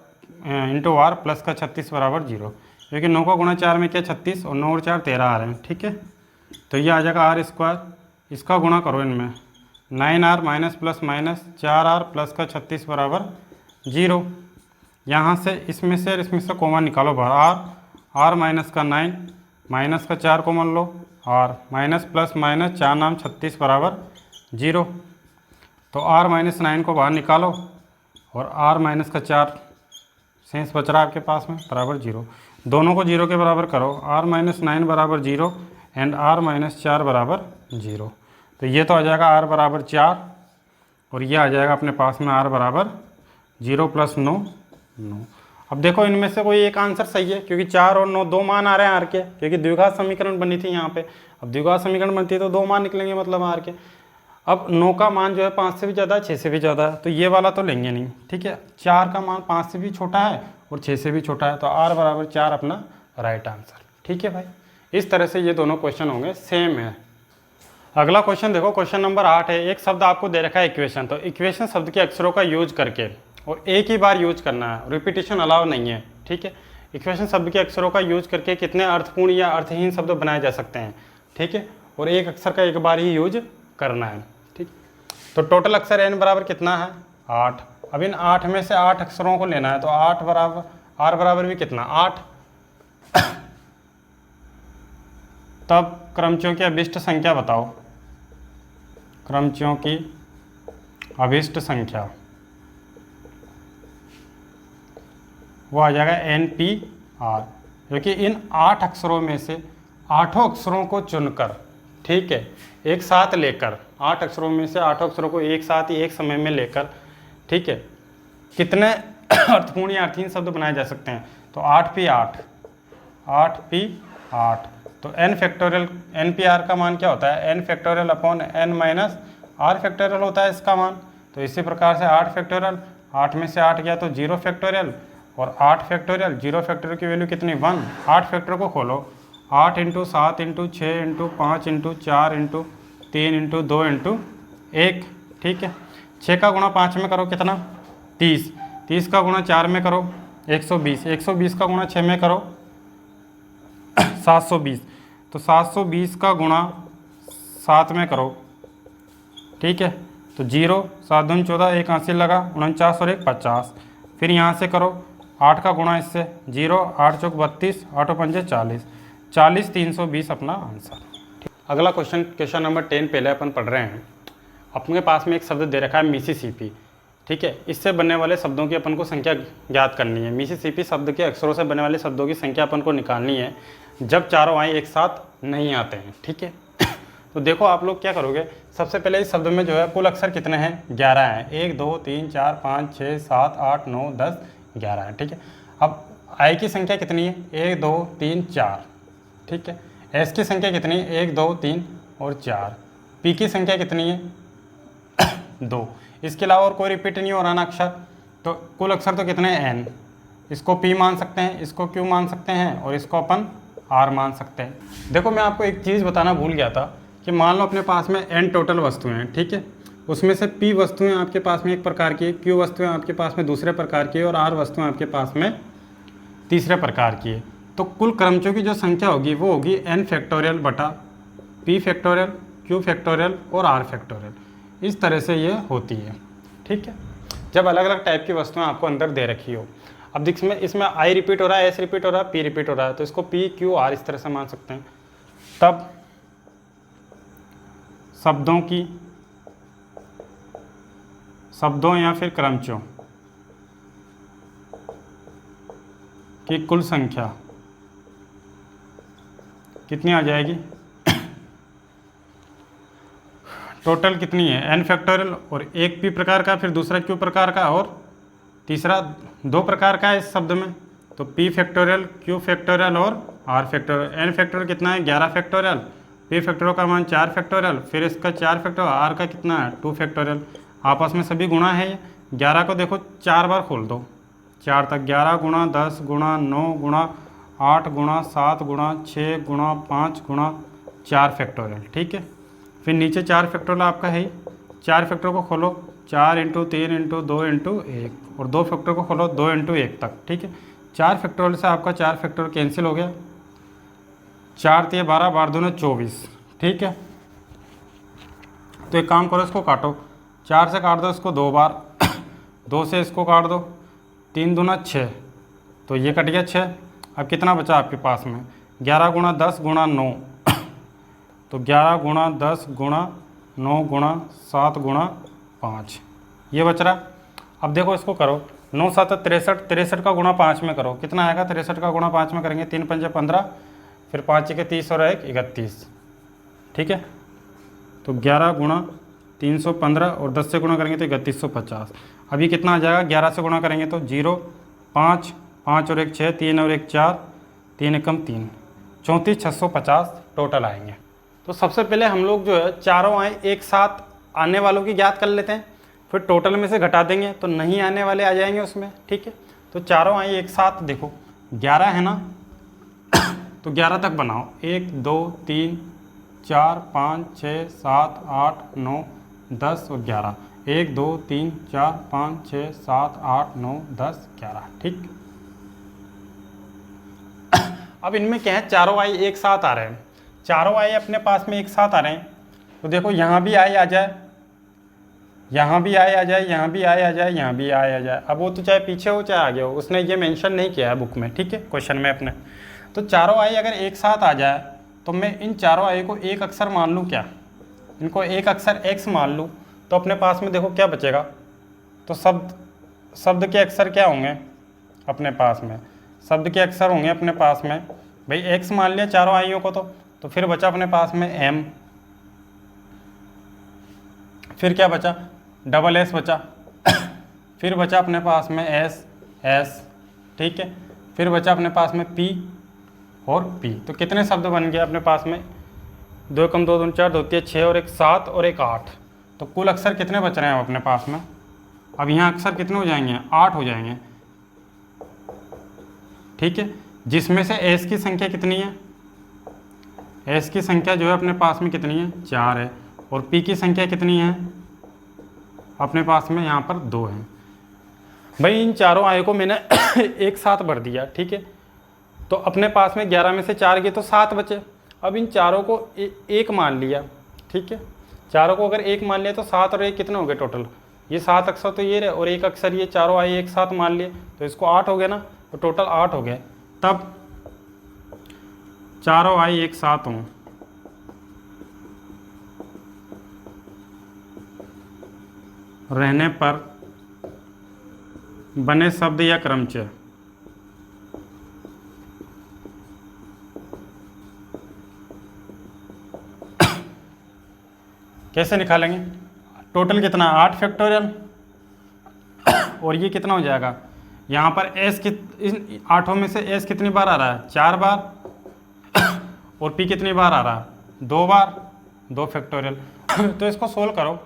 इंटू आर प्लस का 36 बराबर 0, क्योंकि 9 का गुणा 4 में क्या 36 और 9 और 4 13 आ रहे हैं। ठीक है, तो ये आ जाएगा आर स्क्वायर, इसका गुणा करो इनमें 9r minus plus minus 4r plus का 36 बराबर 0। यहाँ से इसमें से कॉमन निकालो बाहर, r माइनस का 9 माइनस का 4 कॉमन लो, r माइनस प्लस माइनस 4 नाम 36 बराबर 0। तो r माइनस 9 को बाहर निकालो और r माइनस का 4 शेष बच रहा है आपके पास में बराबर 0। दोनों को 0 के बराबर करो, r माइनस 9 बराबर 0 एंड r माइनस 4 बराबर 0। तो ये तो आ जाएगा r बराबर 4 और ये आ जाएगा अपने पास में r बराबर 0 प्लस 9 9। अब देखो इनमें से कोई एक आंसर सही है, क्योंकि 4 और 9 दो मान आ रहे हैं r के, क्योंकि द्विघात समीकरण बनी थी यहाँ पे। अब द्विघात समीकरण बनती है तो दो मान निकलेंगे मतलब r के। अब 9 का मान जो है 5 से भी ज़्यादा है, 6 से भी ज़्यादा है, तो ये वाला तो लेंगे नहीं। ठीक है, 4 का मान 5 से भी छोटा है और 6 से भी छोटा है, तो r बराबर 4 अपना राइट आंसर। ठीक है भाई, इस तरह से ये दोनों क्वेश्चन होंगे, सेम है। अगला क्वेश्चन देखो, क्वेश्चन नंबर 8 है। एक शब्द आपको दे रखा है इक्वेशन, तो इक्वेशन शब्द के अक्षरों का यूज करके और एक ही बार यूज करना है, रिपीटेशन अलाउ नहीं है। ठीक है, इक्वेशन शब्द के अक्षरों का यूज करके कितने अर्थपूर्ण या अर्थहीन शब्द बनाए जा सकते हैं। ठीक है, और एक अक्षर का एक बार ही यूज करना है। ठीक, तो टोटल अक्षर n बराबर कितना है 8। अब इन 8 में से 8 अक्षरों को लेना है, तो 8 बराबर r बराबर भी कितना 8। तब क्रमचियों की अभिष्ट संख्या बताओ, क्रमचियों की अभिष्ट संख्या वो आ जाएगा NPR, क्योंकि इन 8 अक्षरों में से 8 अक्षरों को चुनकर, ठीक है, एक साथ लेकर, 8 अक्षरों में से 8 अक्षरों को एक साथ ही एक समय में लेकर, ठीक है, कितने अर्थपूर्ण या अर्थहीन शब्द बनाए जा सकते हैं। तो 8P8, 8P8, तो n फैक्टोरियल NPR का मान क्या होता है, n factorial upon n minus r factorial होता है इसका मान। तो इसी प्रकार से 8 फैक्टोरियल, 8 में से 8 गया तो 0 फैक्टोरियल, और 8 फैक्टोरियल, 0 फैक्टोरियल की वैल्यू कितनी 1। 8 फैक्टर को खोलो, 8 into 7 into 6 into 5 into 4 into 3 into 2 into 1। ठीक है, 6 का गुणा 5 में करो कितना 30, 30 का गुणा 4 में करो 120, 120 का गुणा 6 में करो 720, तो 720 का गुणा 7 में करो। ठीक है, तो 0 7 दूनी 14, 1 80 लगा, 49 और 1 50। फिर यहाँ से करो 8 का गुणा इससे 0, 8 चौक 32, 8 पंजे 40, 40 320 अपना आंसर। अगला क्वेश्चन, क्वेश्चन नंबर 10 पहले अपन पढ़ रहे हैं। अपने पास में एक शब्द दे रखा है मिसिसिपी। ठीक है, इससे बनने वाले शब्दों की अपन को संख्या ज्ञात करनी है। मिसिसिपी शब्द के अक्षरों से बनने वाले शब्दों की संख्या अपन को निकालनी है जब चारों आए एक साथ नहीं आते हैं। ठीक है, तो देखो आप लोग क्या करोगे, सबसे पहले इस शब्द में जो है कुल अक्षर कितने हैं 11 हैं, 1 2 3 4 5 6 7 8 9 10 11 है। ठीक है, अब आई की संख्या कितनी है 1 2 3 4। ठीक है, एस की संख्या कितनी है 1 2 3 और 4। पी की संख्या कितनी है 2। इसके अलावा और कोई रिपीट नहीं हो रहा ना अक्षर, तो कुल अक्षर तो कितने हैं n। इसको p मान सकते हैं, इसको q मान सकते हैं और इसको अपन r मान सकते हैं। देखो मैं आपको एक चीज़ बताना भूल गया था कि मान लो अपने पास में n टोटल वस्तुएं हैं। ठीक है, उसमें से p वस्तुएं आपके पास में एक प्रकार की, q वस्तुएं आपके पास में दूसरे प्रकार की और r वस्तुएं आपके पास में तीसरे प्रकार की है। तो कुल क्रमचों की जो संख्या होगी वो होगी n फैक्टोरियल बटा p फैक्टोरियल, q फैक्टोरियल और r फैक्टोरियल। इस तरह से ये होती है, ठीक है, जब अलग अलग टाइप की वस्तुएं आपको अंदर दे रखी हो। अब देख इसमें i रिपीट हो रहा है, s रिपीट हो रहा है, p रिपीट हो रहा है, तो इसको p q r इस तरह से मान सकते हैं। तब शब्दों या फिर क्रमचों की कुल संख्या कितनी आ जाएगी, टोटल कितनी है, n फैक्टोरियल, और एक p प्रकार का, फिर दूसरा q प्रकार का, और तीसरा 2 प्रकार का है इस शब्द में, तो p फैक्टोरियल, q फैक्टोरियल और r फैक्टोरियल। n फैक्टोरियल कितना है 11 फैक्टोरियल, p फैक्टोरियल का मान 4 फैक्टोरियल, फिर इसका 4 फैक्टोरियल, r का कितना है 2 फैक्टोरियल। आपस में सभी गुणा है ये। 11 को देखो 4 बार खोल दो 4 तक, 11 गुणा 10 गुणा 9 गुणा 8 गुणा 7 गुणा 6 गुणा 5 गुणा 4 फैक्टोरियल, ठीक है। फिर नीचे 4 फैक्टोरियल आपका है ही, 4 फैक्टोरियल को खोलो 4 × 3 × 2 × 1, और 2 फैक्टोरियल को खोलो 2 × 1 तक, ठीक है। 4 फैक्टोरियल से आपका 4 फैक्टोरियल कैंसिल हो गया, 4 × 12 12 दूना 24, ठीक है। तो एक काम करो, इसको काटो, 4 से काट दो इसको 2 बार, 2 से इसको काट दो, 3 दूना 6, तो ये कट गया 6। अब कितना बचा आपके पास में, 11 गुणा 10 गुणा 9, तो 11 गुणा 10 गुणा 9 गुणा 7 गुणा 5, ये बच रहा। अब देखो इसको करो, 9 7 63, 63 का गुणा 5 में करो, कितना आएगा, 63 का गुणा 5 में करेंगे 3 × 5 = 15, फिर 5 के 30 और 1 31, ठीक है। तो 11 गुणा 315 और 10 से गुणा करेंगे तो 3150। अभी कितना आ जाएगा, 11 से गुणा करेंगे तो 0 5 5 और 1 6, 3 और 1 4, 3 एकम 3, 34,650 टोटल आएंगे। तो सबसे पहले हम लोग जो है चारों आए एक साथ आने वालों की ज्ञात कर लेते हैं, फिर टोटल में से घटा देंगे तो नहीं आने वाले आ जाएंगे उसमें, ठीक है। तो चारों आए एक साथ, देखो 11 है ना, तो 11 तक बनाओ, 1 2 3 4 5 6 7 8 9 10 और 11, 1 2 3 4 5 6 7 8 9 10 11, ठीक। अब इनमें क्या है, चारों आई एक साथ आ रहे हैं, चारों आई अपने पास में एक साथ आ रहे हैं, तो देखो यहाँ भी आई आ जाए, यहाँ भी आई आ जाए, यहाँ भी आई आ जाए, यहाँ भी आई आ जाए। अब वो तो चाहे पीछे हो चाहे आगे हो, उसने ये मेंशन नहीं किया है बुक में, ठीक है, क्वेश्चन में अपने। तो चारों आई अगर एक साथ आ जाए तो मैं इन चारों आई को एक अक्षर मान लूँ क्या, इनको एक अक्षर x मान लूँ, तो अपने पास में देखो क्या बचेगा, तो शब्द के अक्षर क्या होंगे अपने पास में, शब्द के अक्षर होंगे अपने पास में, भाई x मान लिया चारों आइयों को, तो फिर बचा अपने पास में m, फिर क्या बचा, डबल s बचा, फिर बचा अपने पास में s, ठीक है, फिर बचा अपने पास में p और p। तो कितने शब्द बन गए अपने पास में, 2 कम 2 2 4 2 3 6 और 1 7 और 1 8, तो कुल अक्षर कितने बच रहे हैं अपने पास में। अब यहाँ अक्षर कितने हो जाएंगे, 8 हो जाएंगे, ठीक है, जिसमें से s की संख्या कितनी है, s की संख्या जो है अपने पास में कितनी है 4 है, और p की संख्या कितनी है अपने पास में यहाँ पर 2 है। भाई इन चारों आय को मैंने एक साथ भर दिया, ठीक है, तो अपने पास में 11 में से 4 गए तो 7 बचे। अब इन चारों को एक मान लिया, ठीक है, चारों को अगर एक मान लिया तो 7 और 1 कितने हो गए टोटल, ये 7 अक्षर तो ये रहे, और एक अक्षर ये चारों आए एक साथ मान लिए, तो इसको 8 हो गया ना, तो टोटल 8 हो गए। तब चारों आए एक साथ हों, रहने पर बने शब्द या क्रमचय कैसे निकालेंगे, टोटल कितना 8 फैक्टोरियल, और ये कितना हो जाएगा, यहाँ पर s इन 8 में से s कितनी बार आ रहा है 4 बार, और p कितनी बार आ रहा है 2 बार, 2 फैक्टोरियल। तो इसको सोल्व करो,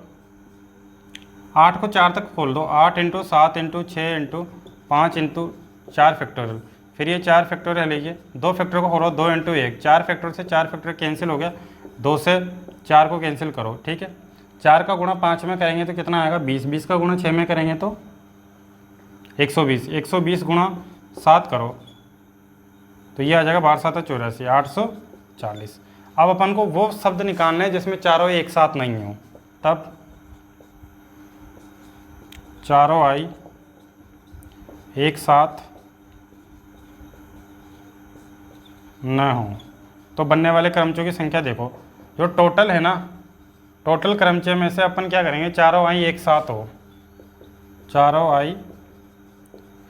8 को 4 तक खोल दो, 8 × 7 × 6 × 5 × 4 फैक्टोरियल, फिर ये 4 फैक्टोरियल है, ये 2 फैक्टोरियल को खोलो 2 × 1, 4 फैक्टोरियल से 4 फैक्टोरियल कैंसिल हो गया, 2 से 4 को कैंसिल करो, ठीक है, 4 का गुणा 5 में करेंगे तो कितना आएगा 20, 20 का गुणा 6 में करेंगे तो 120, 120 गुणा 7 करो तो ये आ जाएगा 12×7 = 84, 840। अब अपन को वो शब्द निकालना है जिसमें चारों एक साथ नहीं हो, तब चारों आई एक साथ न हो तो बनने वाले क्रमचयों की संख्या देखो, जो टोटल है ना, टोटल क्रमचय में से अपन क्या करेंगे, चारों आई एक साथ हो, चारों आई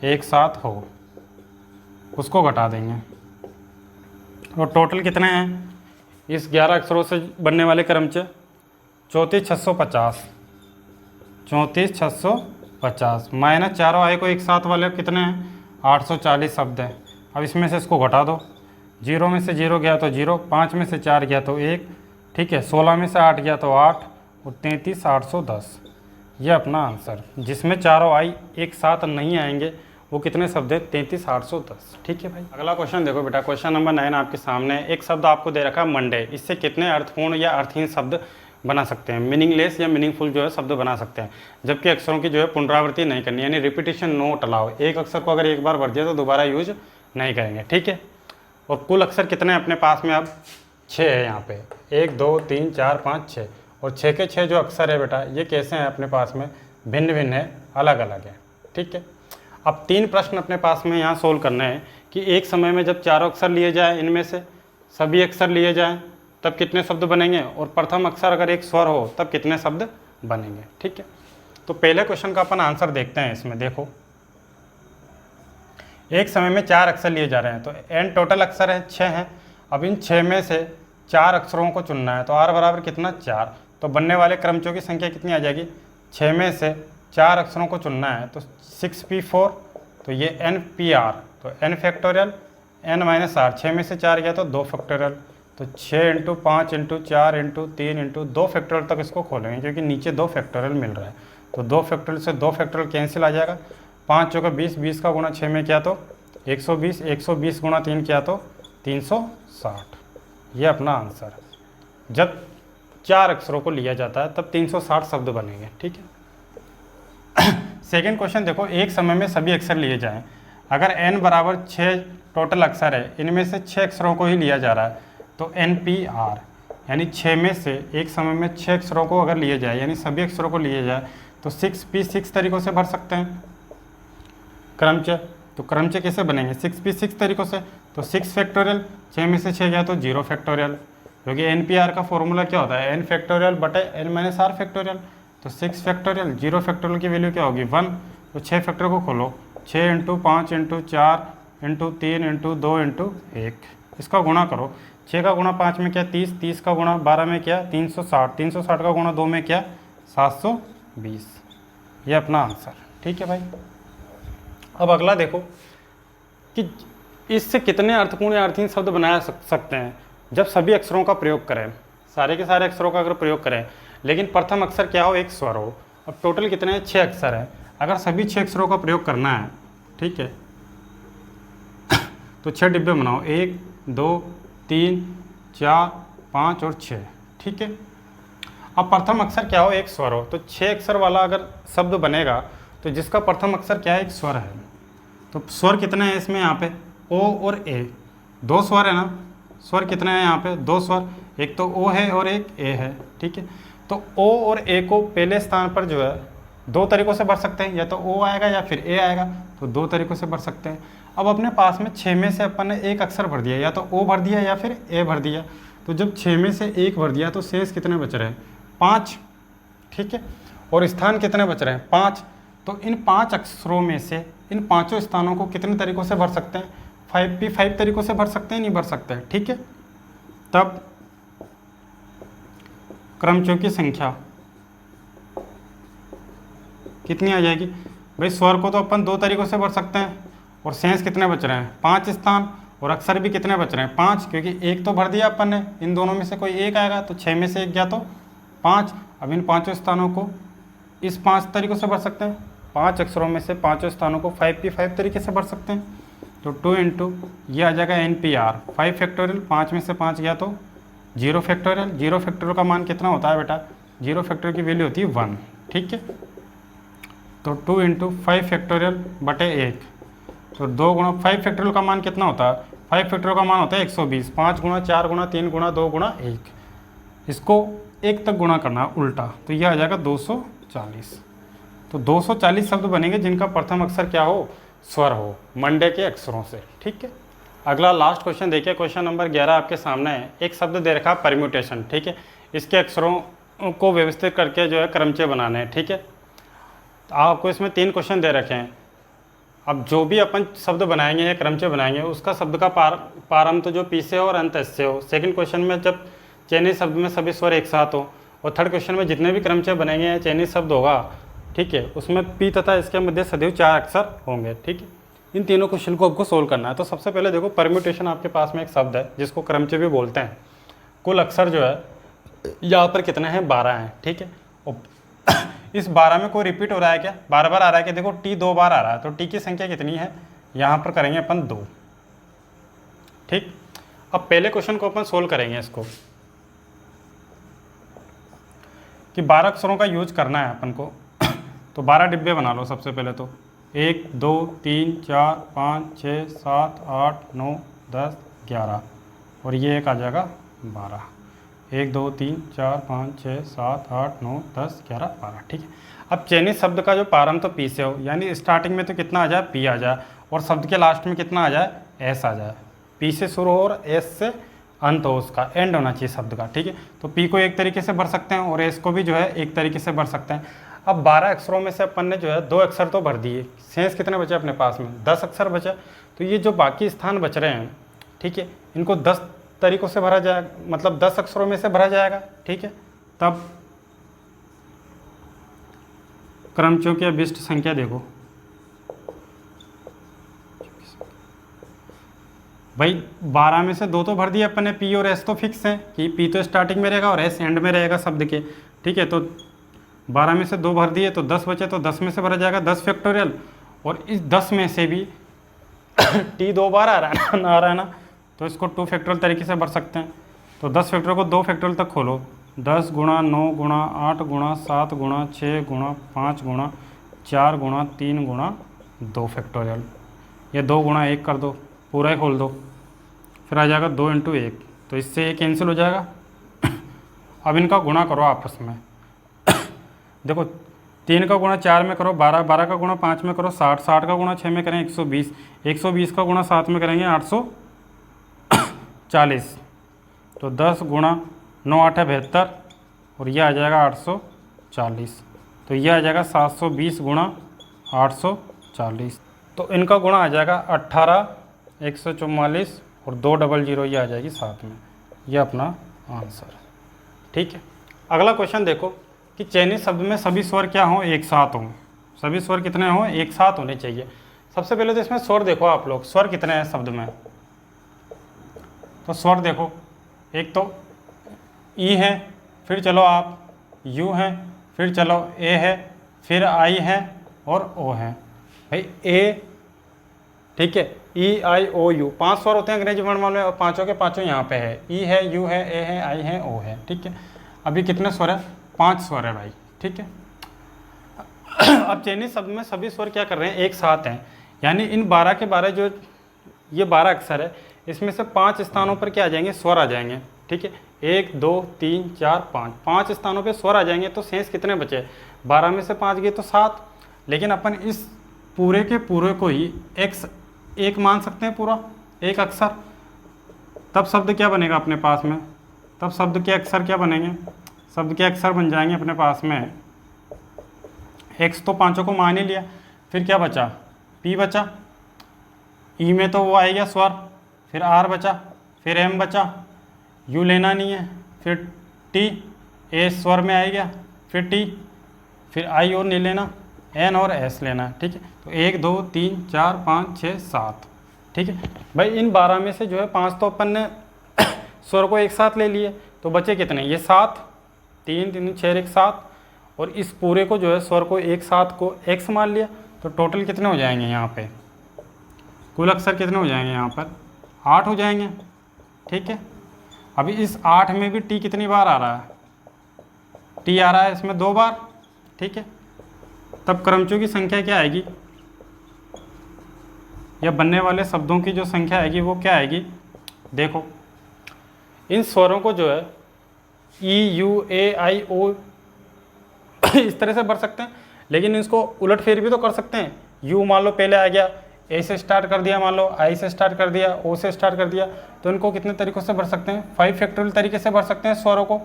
एक साथ हो, उसको घटा देंगे। और टोटल कितने हैं इस 11 अक्षरों से बनने वाले क्रमचय, 34,650, 34,650 माइनस चारों आई को एक साथ वाले कितने हैं, 840 शब्द हैं। अब इसमें से इसको घटा दो, 0 में से 0 गया तो 0, 5 में से 4 गया तो 1, ठीक है, 16 में से 8 गया तो 8 और 33,810। ये अपना आंसर, जिसमें चारों आई एक साथ नहीं आएंगे वो कितने शब्द है, 33,810। ठीक है भाई। अगला क्वेश्चन देखो बेटा, क्वेश्चन नंबर 9 आपके सामने। एक शब्द आपको दे रखा है मंडे, इससे कितने अर्थपूर्ण या अर्थहीन शब्द बना सकते हैं, मीनिंगलेस या मीनिंगफुल जो है शब्द बना सकते हैं, जबकि अक्षरों की जो है पुनरावृत्ति नहीं करनी, यानी रिपीटिशन नोट अलाउ। एक अक्षर को अगर एक बार बढ़ जाए तो दोबारा यूज नहीं करेंगे। ठीक है। और कुल अक्षर कितने हैं अपने पास में, अब 6 है यहाँ पे, 1 2 3 4 5 6, और 6 के 6 जो अक्षर है बेटा ये कैसे हैं अपने पास में, भिन्न भिन्न है, अलग अलग है। ठीक है। अब 3 प्रश्न अपने पास में यहाँ सोल्व करने हैं कि एक समय में जब चारों अक्षर लिए जाए, इनमें से सभी अक्षर लिए जाएं तब कितने शब्द बनेंगे, और प्रथम अक्षर अगर एक स्वर हो तब कितने शब्द बनेंगे। ठीक है। तो पहले क्वेश्चन का अपन आंसर देखते हैं। इसमें देखो, एक समय में 4 अक्षर लिए जा रहे हैं, तो n टोटल अक्षर है 6 हैं। अब इन 6 में से 4 अक्षरों को चुनना है, तो r बराबर कितना, 4। तो बनने वाले क्रमचयों की संख्या कितनी आ जाएगी, 6 में से 4 अक्षरों को चुनना है, तो 6p4, तो ये npr, तो n factorial n minus r, 6 में से 4 गया तो 2 फैक्टोरियल, तो 6 × 5 × 4 × 3 × 2 फैक्टोरियल तक इसको खोलेंगे, क्योंकि नीचे 2 फैक्टोरियल मिल रहा है। तो 2 फैक्टोरियल से 2 फैक्टोरियल कैंसिल आ जाएगा, 5 चौका 20, 20 का गुणा 6 में किया तो 120, 120 गुणा 3 किया तो 360। ये अपना आंसर है। जब 4 अक्षरों को लिया जाता है तब 360 शब्द बनेंगे। ठीक है। सेकेंड क्वेश्चन देखो, एक समय में सभी अक्षर लिए जाएं, अगर n बराबर 6 टोटल अक्षर है, इनमें से 6 अक्षरों को ही लिया जा रहा है, तो NPR यानी 6 में से एक समय में 6 अक्षरों को अगर लिए जाए, यानी सभी अक्षरों को लिए जाए, तो 6p 6 तरीक़ों से भर सकते हैं क्रमचय। तो क्रमचय कैसे बनेंगे, 6p 6 तरीक़ों से, तो 6 फैक्टोरियल, 6 में से 6 गया तो 0 फैक्टोरियल, क्योंकि NPR का फॉर्मूला क्या होता है, n फैक्टोरियल बटे n माइनस r फैक्टोरियल। तो 6 फैक्टोरियल, 0 फैक्टोरियल की वैल्यू क्या होगी, 1। तो 6 फैक्टोरियल को खोलो, 6 × 5 × 4 × 3 × 2 × 1, इसका गुणा करो। 6 का गुणा 5 में क्या, 30, 30 का गुणा 12 में क्या, 360, 360 का गुणा 2 में क्या, 720। ये अपना आंसर। ठीक है भाई। अब अगला देखो कि इससे कितने अर्थपूर्ण या अर्थहीन शब्द बनाया सकते हैं जब सभी अक्षरों का प्रयोग करें, सारे के सारे अक्षरों का अगर प्रयोग करें, लेकिन प्रथम अक्षर क्या हो, एक स्वर हो। अब टोटल कितने हैं, 6 अक्षर हैं, अगर सभी 6 अक्षरों का प्रयोग करना है, ठीक है, तो 6 डिब्बे बनाओ, 1 2 3 4 5 और 6। ठीक है। अब प्रथम अक्षर क्या हो, एक स्वर हो, तो 6 अक्षर वाला अगर शब्द बनेगा तो जिसका प्रथम अक्षर क्या है, एक स्वर है। तो स्वर कितने हैं इसमें, यहाँ पे ओ और ए, 2 स्वर है ना, स्वर कितने हैं यहाँ पे, 2 स्वर, एक तो ओ है और एक ए है। ठीक है। तो ओ और ए को पहले स्थान पर जो है 2 तरीक़ों से भर सकते हैं, या तो ओ आएगा या फिर ए आएगा, तो 2 तरीक़ों से भर सकते हैं। अब अपने पास में 6 में से अपन ने एक अक्षर भर दिया, या तो ओ भर दिया या फिर ए भर दिया। तो जब 6 में से 1 भर दिया तो शेष कितने बच रहे हैं, 5। ठीक है। और स्थान कितने बच रहे हैं, 5। तो इन 5 अक्षरों में से इन 5 स्थानों को कितने तरीक़ों से भर सकते हैं, 5p 5 तरीक़ों से भर सकते हैं, नहीं भर सकते हैं। ठीक है। तब क्रमचयों की संख्या कितनी आ जाएगी भाई, स्वर को तो अपन 2 तरीक़ों से भर सकते हैं, और शेष कितने बच रहे हैं, 5 स्थान, और अक्षर भी कितने बच रहे हैं, 5, क्योंकि एक तो भर दिया अपन ने, इन दोनों में से कोई एक आएगा, तो 6 में से 1 गया तो 5। अब इन 5 स्थानों को इस 5 तरीक़ों से भर सकते हैं, 5 अक्षरों में से 5 स्थानों को 5p 5 तरीके से भर सकते हैं। तो 2 × ये आ जाएगा NPR, 5 फैक्टोरियल, 5 में से 5 गया तो 0 फैक्टोरियल। 0 फैक्टोरियल का मान कितना होता है बेटा, 0 फैक्टोरियल की वैल्यू होती है 1। ठीक है। तो 2 × 5 फैक्टोरियल बटे 1, तो 2 × 5 फैक्टोरियल का मान कितना होता है, 5 फैक्टोरियल का मान होता है 120, 5 गुणा 4 गुणा 3 गुणा 2 गुणा 1, इसको 1 तक गुणा करना है उल्टा, तो यह आ जाएगा 240। तो 240 शब्द बनेंगे जिनका प्रथम अक्षर क्या हो, स्वर हो, मंडे के अक्षरों से। ठीक है, अगला लास्ट क्वेश्चन देखिए, क्वेश्चन नंबर 11 आपके सामने है। एक शब्द दे रखा है परम्यूटेशन। ठीक है, इसके अक्षरों को व्यवस्थित करके जो है क्रमचय बनाने हैं। ठीक है, तो आपको इसमें 3 क्वेश्चन दे रखे हैं। अब जो भी अपन शब्द बनाएंगे या क्रमचय बनाएंगे उसका शब्द का प्रारंभ तो जो पी से हो और अंत एस से हो। सेकंड क्वेश्चन में जब चयनित शब्द में सभी स्वर एक साथ हो, और थर्ड क्वेश्चन में जितने भी क्रमचय बनेंगे या चयनित शब्द होगा, ठीक है, उसमें पी तथा इसके मध्य सदैव 4 अक्षर होंगे। ठीक है, इन तीनों क्वेश्चन को आपको सोल्व करना है। तो सबसे पहले देखो, परम्यूटेशन आपके पास में एक शब्द है जिसको क्रमचय भी बोलते हैं। कुल अक्षर जो है यहाँ पर कितने हैं, 12 हैं। ठीक है, इस 12 में कोई रिपीट हो रहा है क्या, बार बार आ रहा है क्या? देखो टी 2 बार आ रहा है, तो टी की संख्या कितनी है, यहाँ पर करेंगे अपन 2। ठीक, अब पहले क्वेश्चन को अपन सोल्व करेंगे इसको, कि 12 अक्षरों का यूज करना है अपन को। तो 12 डिब्बे बना लो सबसे पहले। तो 1 2 3 4 5 6 7 8 9 10 11, और ये एक आ जाएगा 12। 1 2 3 4 5 6 7 8 9 10 11 12। ठीक है, अब चयनित शब्द का जो प्रारंभ तो पी से हो, यानी स्टार्टिंग में तो कितना आ जाए, पी आ जाए, और शब्द के लास्ट में कितना आ जाए, एस आ जाए। पी से शुरू हो और एस से अंत हो, उसका एंड होना चाहिए शब्द का। ठीक है, तो पी को एक तरीके से भर सकते हैं और एस को भी जो है एक तरीके से भर सकते हैं। अब 12 अक्षरों में से अपन ने जो है 2 अक्षर तो भर दिए, शेष कितने बचे अपने पास में, 10 अक्षर बचे। तो ये जो बाकी स्थान बच रहे हैं, ठीक है, इनको 10 तरीकों से भरा जाएगा, मतलब 10 अक्षरों में से भरा जाएगा। ठीक है, तब क्रमचयों की अभिष्ट संख्या देखो भाई, 12 में से 2 तो भर दिए अपन ने, पी और एस तो फिक्स है कि पी तो स्टार्टिंग में रहेगा और एस एंड में रहेगा शब्द के। ठीक है, तो 12 में से 2 भर दिए तो 10 बचे, तो 10 में से भरा जाएगा 10 फैक्टोरियल, और इस 10 में से भी टी 2 बार आ रहा है ना, तो इसको 2 फैक्टोरियल तरीके से भर सकते हैं। तो 10 फैक्टोरियल को 2 फैक्टोरियल तक खोलो, 10 गुणा 9 गुणा 8 गुणा 7 गुणा 6 गुणा 5 गुणा 4 गुणा 3 गुणा 2 फैक्टोरियल, ये 2 गुणा 1 कर दो, पूरा ही खोल दो, फिर आ जाएगा 2 × 1, तो इससे ये कैंसिल हो जाएगा। अब इनका गुणा करो आपस में। देखो 3 का गुणा 4 में करो 12, 12 का गुणा 5 में करो 60, 60 का गुणा 6 में करें 120, 120 का गुणा 7 में करेंगे 840, तो 10 गुणा 9 8 72, और यह आ जाएगा 840, तो यह आ जाएगा 720 गुणा 840, तो इनका गुणा आ जाएगा 18 144 और 200, ये आ जाएगी साथ में, ये अपना आंसर। ठीक है, अगला क्वेश्चन देखो कि चयनित शब्द में सभी स्वर क्या हों, एक साथ हों। सभी स्वर कितने हों, एक साथ होने चाहिए। सबसे पहले तो इसमें स्वर देखो आप लोग, स्वर कितने हैं शब्द में। तो स्वर देखो, एक तो ई है, फिर चलो आप यू है, फिर चलो ए है, फिर आई है और ओ है। भाई ए, ठीक है, ई आई ओ यू 5 स्वर होते हैं अंग्रेजी वर्णमाला में, और पांचों के पांचों यहाँ पे है, ई है, यू है, ए है, आई है, ओ है। ठीक है, अभी कितने स्वर है, 5 स्वर है भाई। ठीक है, अब चयनित शब्द में सभी स्वर क्या कर रहे हैं, एक साथ हैं, यानी इन 12 के 12 जो ये 12 अक्षर है, इसमें से 5 स्थानों पर क्या आ जाएंगे, स्वर आ जाएंगे। ठीक है, 1 2 3 4 5, 5 स्थानों पे स्वर आ जाएंगे, तो शेष कितने बचे, 12 में से 5 गए तो 7। लेकिन अपन इस पूरे के पूरे को ही एक मान सकते हैं, पूरा एक अक्षर, तब शब्द क्या बनेगा अपने पास में, तब शब्द के अक्षर क्या बनेंगे, शब्द के अक्षर बन जाएंगे अपने पास में एक्स, तो पांचों को मान ही लिया, फिर क्या बचा, पी बचा, ई में तो वो आ गया स्वर, फिर आर बचा, फिर एम बचा, यू लेना नहीं है, फिर टी, ए स्वर में आ गया, फिर टी, फिर आई और नहीं लेना, एन और एस लेना है। ठीक है, तो 1 2 3 4 5 6 7। ठीक है भाई, इन 12 में से जो है 5 तो अपन ने स्वर को एक साथ ले लिए, तो बचे कितने, ये 7, 3 3 6 1 7, और इस पूरे को जो है स्वर को एक साथ को एक्स मान लिया, तो टोटल कितने हो जाएंगे यहाँ पे, कुल अक्षर कितने हो जाएंगे यहाँ पर, 8 हो जाएंगे। ठीक है, अभी इस 8 में भी टी कितनी बार आ रहा है, टी आ रहा है इसमें 2 बार। ठीक है, तब क्रमचयों की संख्या क्या आएगी, या बनने वाले शब्दों की जो संख्या आएगी वो क्या आएगी, देखो इन स्वरों को जो है ई यू ए आई ओ इस तरह से भर सकते हैं, लेकिन इसको उलट फेर भी तो कर सकते हैं। यू मान लो पहले आ गया, ए से स्टार्ट कर दिया, मान लो आई से स्टार्ट कर दिया, ओ से स्टार्ट कर दिया, तो इनको कितने तरीक़ों से भर सकते हैं, 5 फैक्टोरियल तरीके से भर सकते हैं स्वरों को।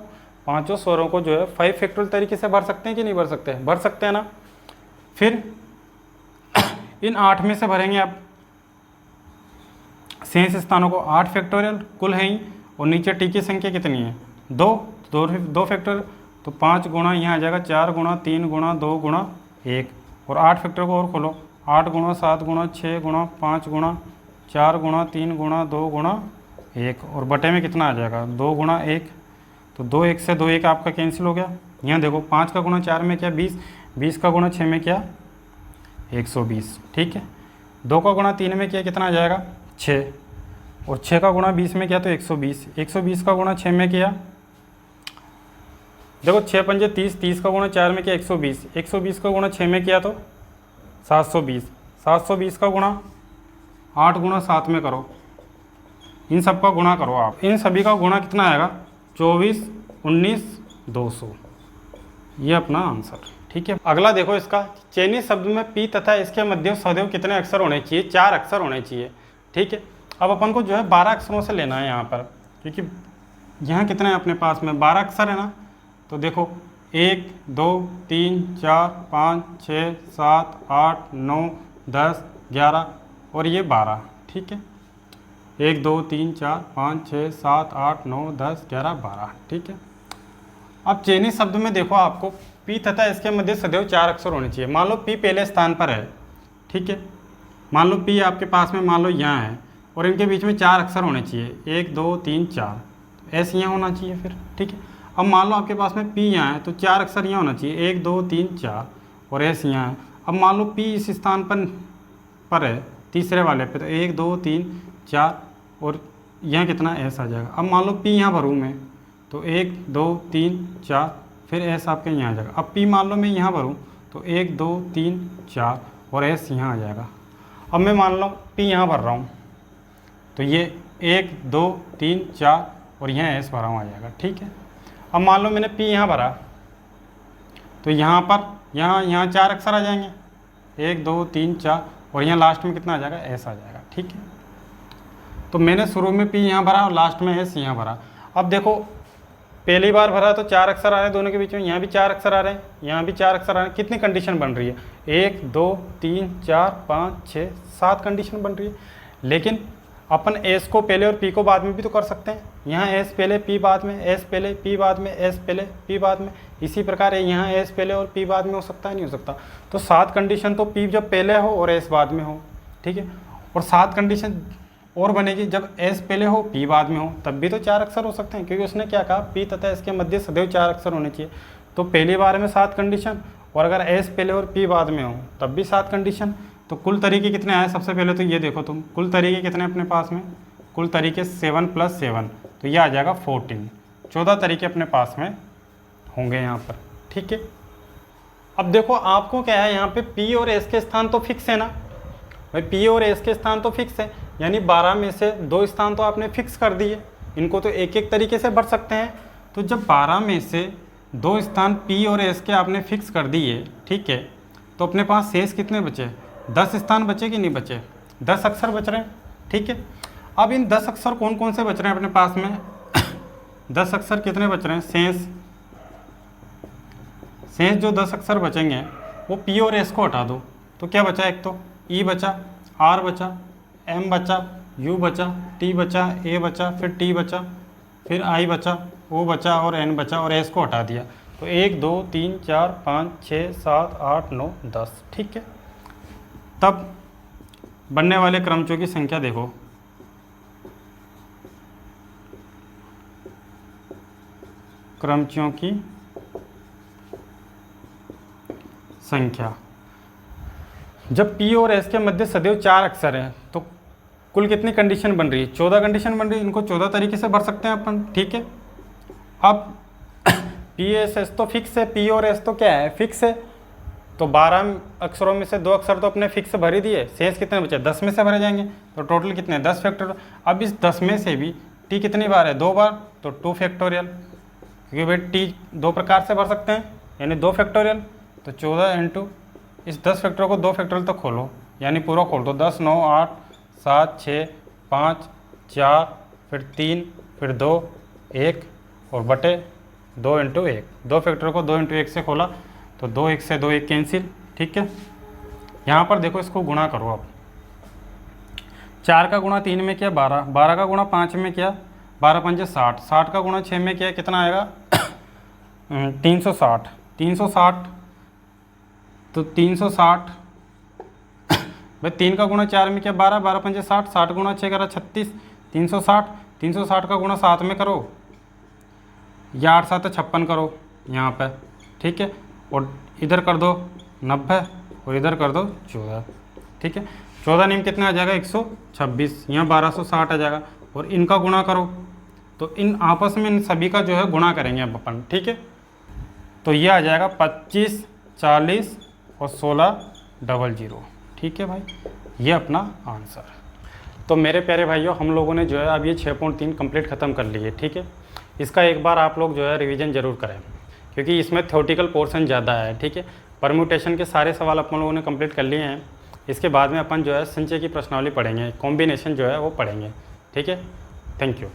पांचों स्वरों को जो है 5 फैक्टोरियल तरीके से भर सकते हैं कि नहीं भर सकते हैं, भर सकते हैं ना। फिर इन 8 में से भरेंगे आप शेष स्थानों को, 8 फैक्टोरियल कुल है ही, और नीचे टी की संख्या कितनी है, 2 फैक्टोरियल, तो 5 गुणा यहाँ आ जाएगा 4 गुणा 3 गुणा 2 गुणा 1, और 8 फैक्टोरियल को और खोलो, 8 गुणा 7 गुणा 6 गुणा 5 गुणा 4 गुणा 3 गुणा 2 गुणा 1, और बटे में कितना आ जाएगा 2 गुणा 1, तो 2 1 से 2 1 आपका कैंसिल हो गया। यहाँ देखो 5 का गुणा 4 में क्या 20, 20 का गुणा 6 में क्या 120, ठीक है। 2 का गुणा 3 में क्या कितना आ जाएगा 6, और 6 का गुणा 20 में क्या तो 120, 120 का गुणा 6 में क्या, देखो 6 पंजे 30, 30 का गुणा 4 में क्या 120, 120 का गुणा 6 में किया तो 720, 720 का गुणा 8 गुणा 7 में करो, इन सब का गुणा करो आप, इन सभी का गुणा कितना आएगा 24 19 200, ये अपना आंसर, ठीक है। अगला देखो इसका, चयनित शब्द में पी तथा इसके मध्य सदैव कितने अक्षर होने चाहिए, 4 अक्षर होने चाहिए, ठीक है। अब अपन को जो है 12 अक्षरों से लेना है यहाँ पर, क्योंकि यहाँ कितने हैं अपने पास में 12 अक्षर है ना, तो देखो 1 2 3 4 5 6 7 8 9 10 11 और ये 12, ठीक है। 1 2 3 4 5 6 7 8 9 10 11 12, ठीक है। अब चयनित शब्द में देखो आपको पी तथा इसके मध्य सदैव 4 अक्षर होने चाहिए। मान लो पी पहले स्थान पर है, ठीक है, मान लो पी आपके पास में मान लो यहाँ है, और इनके बीच में 4 अक्षर होने चाहिए, 1 2 3 4, ऐसे यहाँ होना चाहिए फिर, ठीक है। अब मान लो आपके पास में पी यहाँ है तो 4 अक्षर यहाँ होना चाहिए, 1 2 3 4, और ऐसे यहाँ है। अब मान लो पी इस स्थान पर है तीसरे वाले पे, तो 1 2 3 4, और यहाँ कितना ऐसा आ जाएगा। अब मान लो पी यहाँ भरूँ मैं, तो 1 2 3 4, फिर ऐसा आपके यहाँ आ जाएगा। अब पी मान लो मैं यहाँ भरूँ तो 1 2 3 4, और ऐसे यहाँ आ जाएगा। अब मैं मान लो पी यहाँ भर रहा हूँ, तो ये 1 2 3 4, और यहाँ ऐसे भरा हुआ आ जाएगा, ठीक है। अब मान लो मैंने पी यहाँ भरा, तो यहाँ पर यहाँ 4 अक्षर आ जाएंगे, 1 2 3 4, और यहाँ लास्ट में कितना आ जाएगा ऐसा आ जाएगा, ठीक है। तो मैंने शुरू में पी यहाँ भरा और लास्ट में एस यहाँ भरा। अब देखो पहली बार भरा तो 4 अक्षर आ रहे हैं दोनों के बीच में, यहाँ भी 4 अक्षर आ रहे हैं, यहाँ भी 4 अक्षर आ रहे हैं, कितनी कंडीशन बन रही है 1 2 3 4 5 6 7 कंडीशन बन रही है। लेकिन अपन एस को पहले और पी को बाद में भी तो कर सकते हैं, यहाँ एस पहले पी बाद में, एस पहले पी बाद में, एस पहले पी बाद में, इसी प्रकार यहाँ एस पहले और पी बाद में हो सकता है, नहीं हो सकता। तो 7 कंडीशन तो पी जब पहले हो और एस बाद में हो, ठीक है। और 7 कंडीशन और बनेगी जब एस पहले हो पी बाद में हो, तब भी तो 4 अक्षर हो सकते हैं, क्योंकि उसने क्या कहा पी तथा इसके मध्य सदैव 4 अक्षर होने चाहिए। तो पहली बार में 7 कंडीशन, और अगर एस पहले और पी बाद में हो तब भी 7 कंडीशन। तो कुल तरीके कितने आए, सबसे पहले तो ये देखो तुम कुल तरीके कितने अपने पास में, कुल तरीके 7 + 7, तो ये आ जाएगा 14, 14 तरीके अपने पास में होंगे यहाँ पर, ठीक है। अब देखो आपको क्या है, यहाँ पे पी और एस के स्थान तो फिक्स है ना भाई, पी और एस के स्थान तो फिक्स है, यानी 12 में से 2 स्थान तो आपने फिक्स कर दिए, इनको तो एक एक तरीके से भर सकते हैं। तो जब 12 में से 2 स्थान पी और एस के आपने फिक्स कर दिए, ठीक है, तो अपने पास शेष कितने बचे, 10 स्थान बचे कि नहीं बचे, 10 अक्षर बच रहे हैं, ठीक है। अब इन 10 अक्षर कौन कौन से बच रहे हैं अपने पास में 10 अक्षर कितने बच रहे हैं, शेष जो 10 अक्षर बचेंगे वो पी और एस को हटा दो, तो क्या बचा, एक तो ई बचा, आर बचा, एम बचा, यू बचा, टी बचा, ए बचा, फिर टी बचा, फिर आई बचा, ओ बचा, और एन बचा, और एस को हटा दिया। तो 1 2 3 4 5 6 7 8 9 10, ठीक है। तब बनने वाले क्रमचों की संख्या देखो, क्रमचों की संख्या, जब पी और एस के मध्य सदैव 4 अक्षर हैं तो कुल कितनी कंडीशन बन रही है, 14 कंडीशन बन रही है। इनको 14 तरीके से भर सकते हैं अपन, ठीक है। अब पी एस एस तो फिक्स है, पी और एस तो क्या है फिक्स है, तो 12 अक्षरों में से 2 अक्षर तो अपने फिक्स भर ही दिए, शेष कितने बचे, 10 में से भरे जाएंगे। तो टोटल कितने, 10 फैक्टोरियल। अब इस 10 में से भी टी कितनी बार है, 2 बार, तो 2 फैक्टोरियल, क्योंकि भाई टी 2 प्रकार से भर सकते हैं, यानी 2 फैक्टोरियल। तो 14 इंटू इस 10 फैक्टोरियल को 2 फैक्टोरियल तक खोलो, यानी पूरा खोल दो, 10 9 8 7 6 5 4 फिर 3 फिर 2 1 और बटे 2 इंटू 1। 2 फैक्टोरियल को 2 इंटू 1 से खोला तो 2 1 से 2 1 कैंसिल, ठीक है। यहाँ पर देखो इसको गुणा करो अब, 4 का गुणा 3 में किया 12, 12 का गुणा 5 में किया 12 पंजे 60, 60 का गुणा 6 में किया कितना आएगा 360, 360 तो 360 भाई 3 का गुणा 4 में किया 12, 12 पंजे 60, 60 गुणा 6 करा 36, 360, 360 का गुणा 7 में करो या 8 7 56 करो यहाँ पे, ठीक है। और इधर कर दो 90 और इधर कर दो 14, ठीक है। 14 नीम कितना आ जाएगा 126, यहाँ 1260 आ जाएगा। और इनका गुणा करो तो इन आपस में इन सभी का जो है गुणा करेंगे अब अपन, ठीक है। तो ये आ जाएगा 25 40 और 16 00, ठीक है भाई, ये अपना आंसर। तो मेरे प्यारे भाइयों, हम लोगों ने जो है अब ये 6.3 कंप्लीट ख़त्म कर लिए, ठीक है। इसका एक बार आप लोग जो है रिवीजन ज़रूर करें, क्योंकि इसमें थ्योरेटिकल पोर्शन ज़्यादा है, ठीक है। परम्यूटेशन के सारे सवाल अपन लोगों ने कंप्लीट कर लिए हैं। इसके बाद में अपन जो है संचय की प्रश्नावली पढ़ेंगे, कॉम्बिनेशन जो है वो पढ़ेंगे, ठीक है। Thank you.